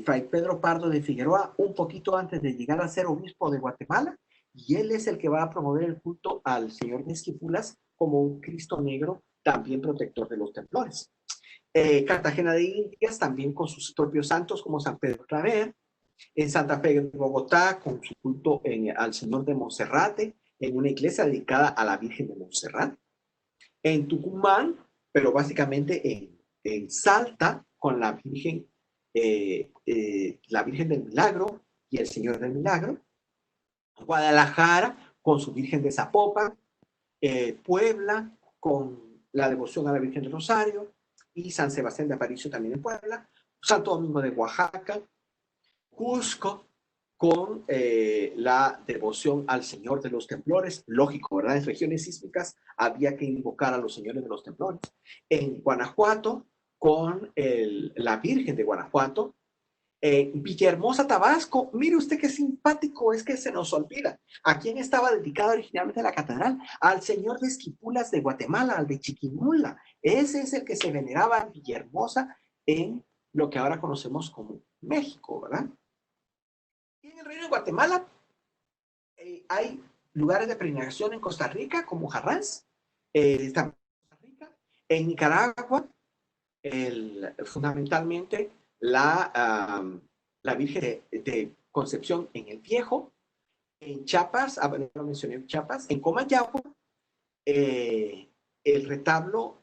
Fray Pedro Pardo de Figueroa un poquito antes de llegar a ser obispo de Guatemala, y él es el que va a promover el culto al Señor de Esquipulas como un Cristo negro, también protector de los temblores. Cartagena de Indias, también con sus propios santos como San Pedro Claver. En Santa Fe de Bogotá, con su culto al Señor de Monserrate, en una iglesia dedicada a la Virgen de Montserrat. En Tucumán, pero básicamente en Salta, con la Virgen del Milagro y el Señor del Milagro. Guadalajara, con su Virgen de Zapopan. Puebla, con la devoción a la Virgen del Rosario. Y San Sebastián de Aparicio también en Puebla. Santo Domingo de Oaxaca. Cusco, con la devoción al Señor de los Temblores. Lógico, ¿verdad? En regiones sísmicas había que invocar a los señores de los temblores. En Guanajuato, con la Virgen de Guanajuato. Villahermosa, Tabasco. Mire usted qué simpático, es que se nos olvida. ¿A quién estaba dedicada originalmente la catedral? Al Señor de Esquipulas de Guatemala, al de Chiquimula. Ese es el que se veneraba en Villahermosa, en lo que ahora conocemos como México, ¿verdad? Y en el Reino de Guatemala hay lugares de peregrinación en Costa Rica, como Jarrás, Costa Rica. En Nicaragua, fundamentalmente la Virgen de Concepción en el Viejo. En Chiapas, lo mencioné, en Chiapas, en Comayagua, el retablo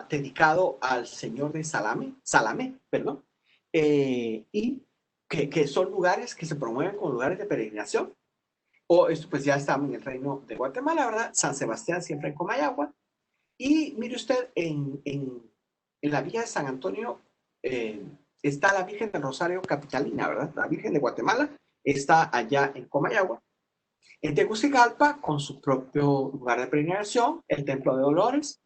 dedicado al Señor de Salame, perdón, y que son lugares que se promueven como lugares de peregrinación. O esto pues ya está en el Reino de Guatemala, ¿verdad? San Sebastián siempre en Comayagua. Y mire usted, en la Villa de San Antonio está la Virgen del Rosario Capitalina, ¿verdad? La Virgen de Guatemala está allá en Comayagua. En Tegucigalpa, con su propio lugar de peregrinación, el Templo de Dolores.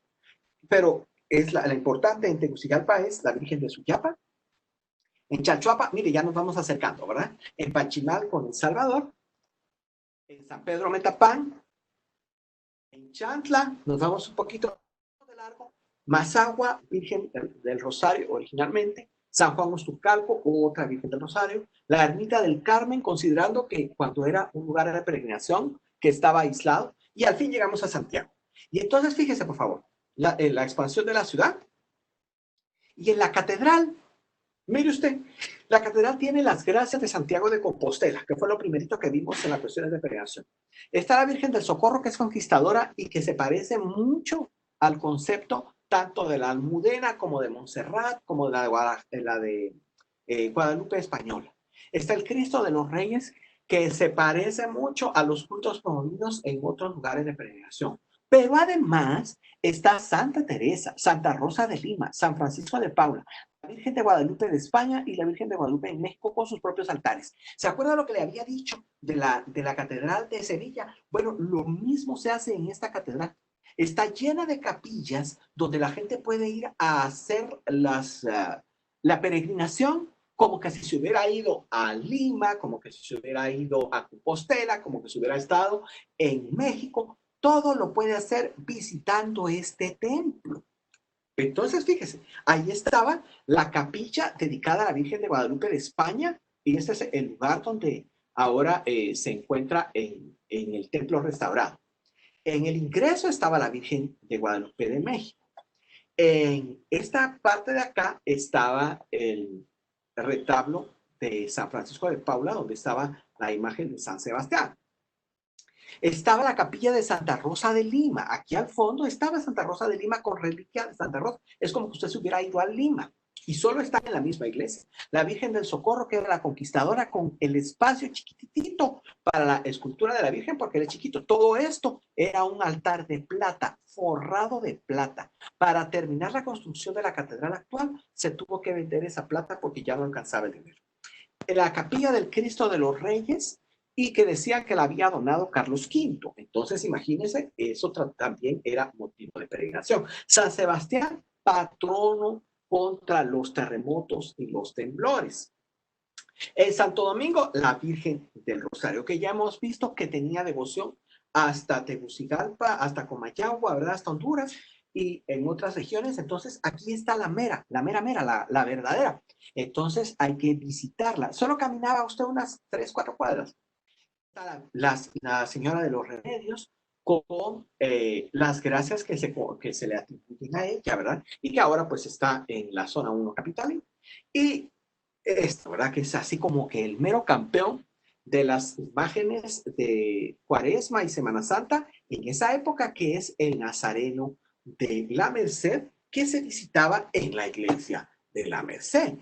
Pero la importante en Tegucigalpa es la Virgen de Suyapa. En Chalchuapa, mire, ya nos vamos acercando, ¿verdad? En Panchimal, con El Salvador. En San Pedro Metapán. En Chantla, nos vamos un poquito de largo. Mazagua, Virgen del Rosario originalmente. San Juan Ostucalco, otra Virgen del Rosario. La Ermita del Carmen, considerando que cuando era un lugar de peregrinación, que estaba aislado. Y al fin llegamos a Santiago. Y entonces, fíjese, por favor, la expansión de la ciudad. Y en la catedral, mire usted, la catedral tiene las gracias de Santiago de Compostela, que fue lo primerito que vimos en las cuestiones de peregrinación. Está la Virgen del Socorro, que es conquistadora y que se parece mucho al concepto tanto de la Almudena como de Montserrat, como de la de Guadalupe Española. Está el Cristo de los Reyes, que se parece mucho a los cultos promovidos en otros lugares de peregrinación. Pero además está Santa Teresa, Santa Rosa de Lima, San Francisco de Paula, la Virgen de Guadalupe de España y la Virgen de Guadalupe en México con sus propios altares. ¿Se acuerda lo que le había dicho de la Catedral de Sevilla? Bueno, lo mismo se hace en esta catedral. Está llena de capillas donde la gente puede ir a hacer la peregrinación como que si se hubiera ido a Lima, como que si se hubiera ido a Compostela, como que se hubiera estado en México. Todo lo puede hacer visitando este templo. Entonces, fíjese, ahí estaba la capilla dedicada a la Virgen de Guadalupe de España, y este es el lugar donde ahora se encuentra en el templo restaurado. En el ingreso estaba la Virgen de Guadalupe de México. En esta parte de acá estaba el retablo de San Francisco de Paula, donde estaba la imagen de San Sebastián. Estaba la capilla de Santa Rosa de Lima. Aquí al fondo estaba Santa Rosa de Lima con reliquia de Santa Rosa. Es como que usted se hubiera ido a Lima y solo está en la misma iglesia. La Virgen del Socorro, que era la conquistadora, con el espacio chiquitito para la escultura de la Virgen, porque era chiquito. Todo esto era un altar de plata, forrado de plata. Para terminar la construcción de la catedral actual, se tuvo que vender esa plata porque ya no alcanzaba el dinero. En la capilla del Cristo de los Reyes, y que decían que la había donado Carlos V. Entonces, imagínense, eso también era motivo de peregrinación. San Sebastián, patrono contra los terremotos y los temblores. En Santo Domingo, la Virgen del Rosario, que ya hemos visto que tenía devoción hasta Tegucigalpa, hasta Comayagua, ¿verdad? Hasta Honduras y en otras regiones. Entonces, aquí está la mera, la verdadera. Entonces, hay que visitarla. Solo caminaba usted unas 3, 4 cuadras. La Señora de los Remedios con las gracias que se le atribuyen a ella, ¿verdad? Y que ahora pues está en la zona 1 capital. Y esto, ¿verdad? Que es así como que el mero campeón de las imágenes de Cuaresma y Semana Santa en esa época, que es el Nazareno de la Merced, que se visitaba en la iglesia de la Merced.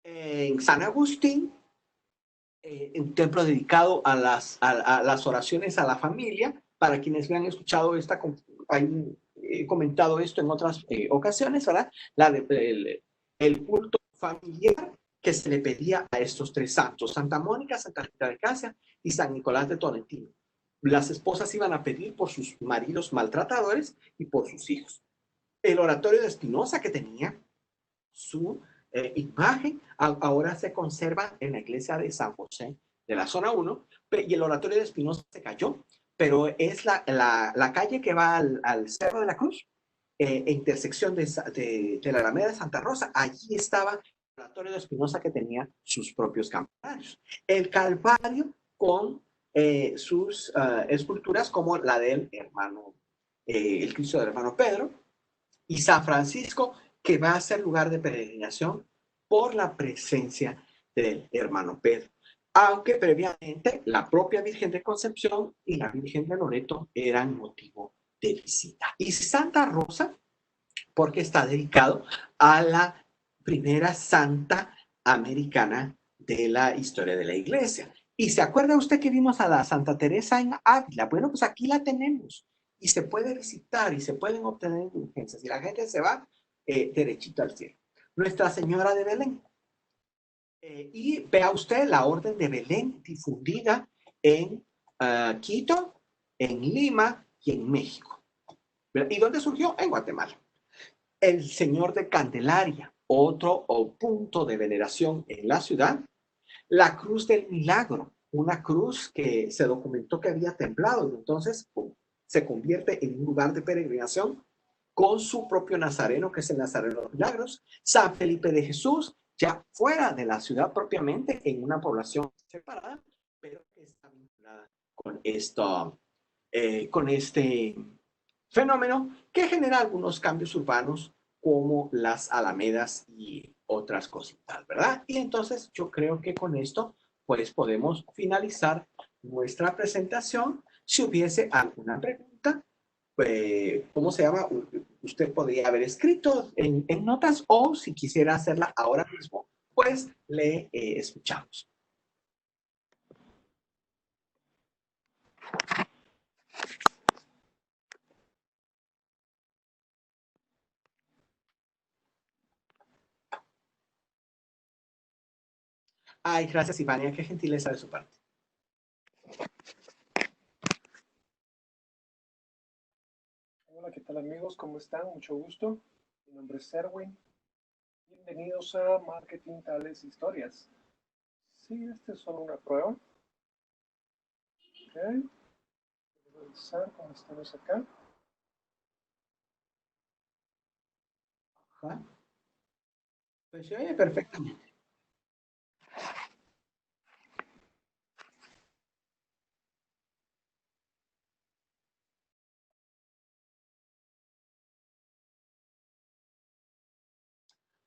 En San Agustín, un templo dedicado a las oraciones a la familia. Para quienes me han escuchado he comentado esto en otras ocasiones, ¿verdad? El culto familiar que se le pedía a estos tres santos: Santa Mónica, Santa Rita de Casia y San Nicolás de Tolentino. Las esposas iban a pedir por sus maridos maltratadores y por sus hijos. El oratorio de Espinosa, que tenía su imagen, ahora se conserva en la iglesia de San José de la zona 1, y el oratorio de Espinosa se cayó, pero es la calle que va al Cerro de la Cruz, intersección de la Alameda de Santa Rosa. Allí estaba el oratorio de Espinosa, que tenía sus propios campanarios. El Calvario con sus esculturas, como la del hermano, el Cristo del hermano Pedro, y San Francisco, que va a ser lugar de peregrinación por la presencia del hermano Pedro. Aunque previamente la propia Virgen de Concepción y la Virgen de Loreto eran motivo de visita. Y Santa Rosa, porque está dedicado a la primera santa americana de la historia de la iglesia. ¿Y se acuerda usted que vimos a la Santa Teresa en Ávila? Bueno, pues aquí la tenemos y se puede visitar y se pueden obtener indulgencias y la gente se va derechito al cielo. Nuestra Señora de Belén. Y vea usted la Orden de Belén difundida en Quito, en Lima y en México. ¿Y dónde surgió? En Guatemala. El Señor de Candelaria, otro punto de veneración en la ciudad. La Cruz del Milagro, una cruz que se documentó que había temblado, y entonces se convierte en un lugar de peregrinación con su propio Nazareno, que es el Nazareno de los Milagros. San Felipe de Jesús, ya fuera de la ciudad propiamente, en una población separada, pero que está vinculada con este fenómeno que genera algunos cambios urbanos, como las alamedas y otras cositas, ¿verdad? Y entonces yo creo que con esto pues podemos finalizar nuestra presentación. Si hubiese alguna pregunta, ¿cómo se llama? Usted podría haber escrito en notas, o si quisiera hacerla ahora mismo, pues le escuchamos. Ay, gracias, Ivania, qué gentileza de su parte. Hola, ¿qué tal amigos? ¿Cómo están? Mucho gusto. Mi nombre es Erwin. Bienvenidos a Marketing Tales Historias. Sí, esta es solo una prueba. Ok. Voy a revisar cómo estamos acá. Ajá. Pues se oye perfectamente.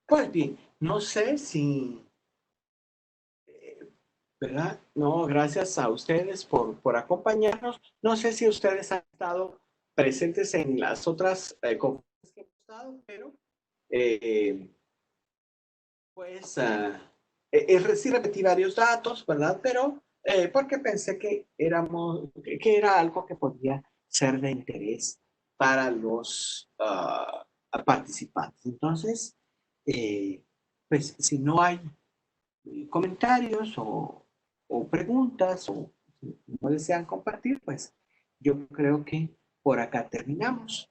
Pues bien, no sé si, ¿verdad? No, gracias a ustedes por acompañarnos. No sé si ustedes han estado presentes en las otras conferencias que hemos estado, pero eh, pues sí repetí varios datos, ¿verdad? Pero porque pensé que era algo que podía ser de interés para los participantes. Entonces, pues si no hay comentarios o preguntas o si no desean compartir, pues yo creo que por acá terminamos.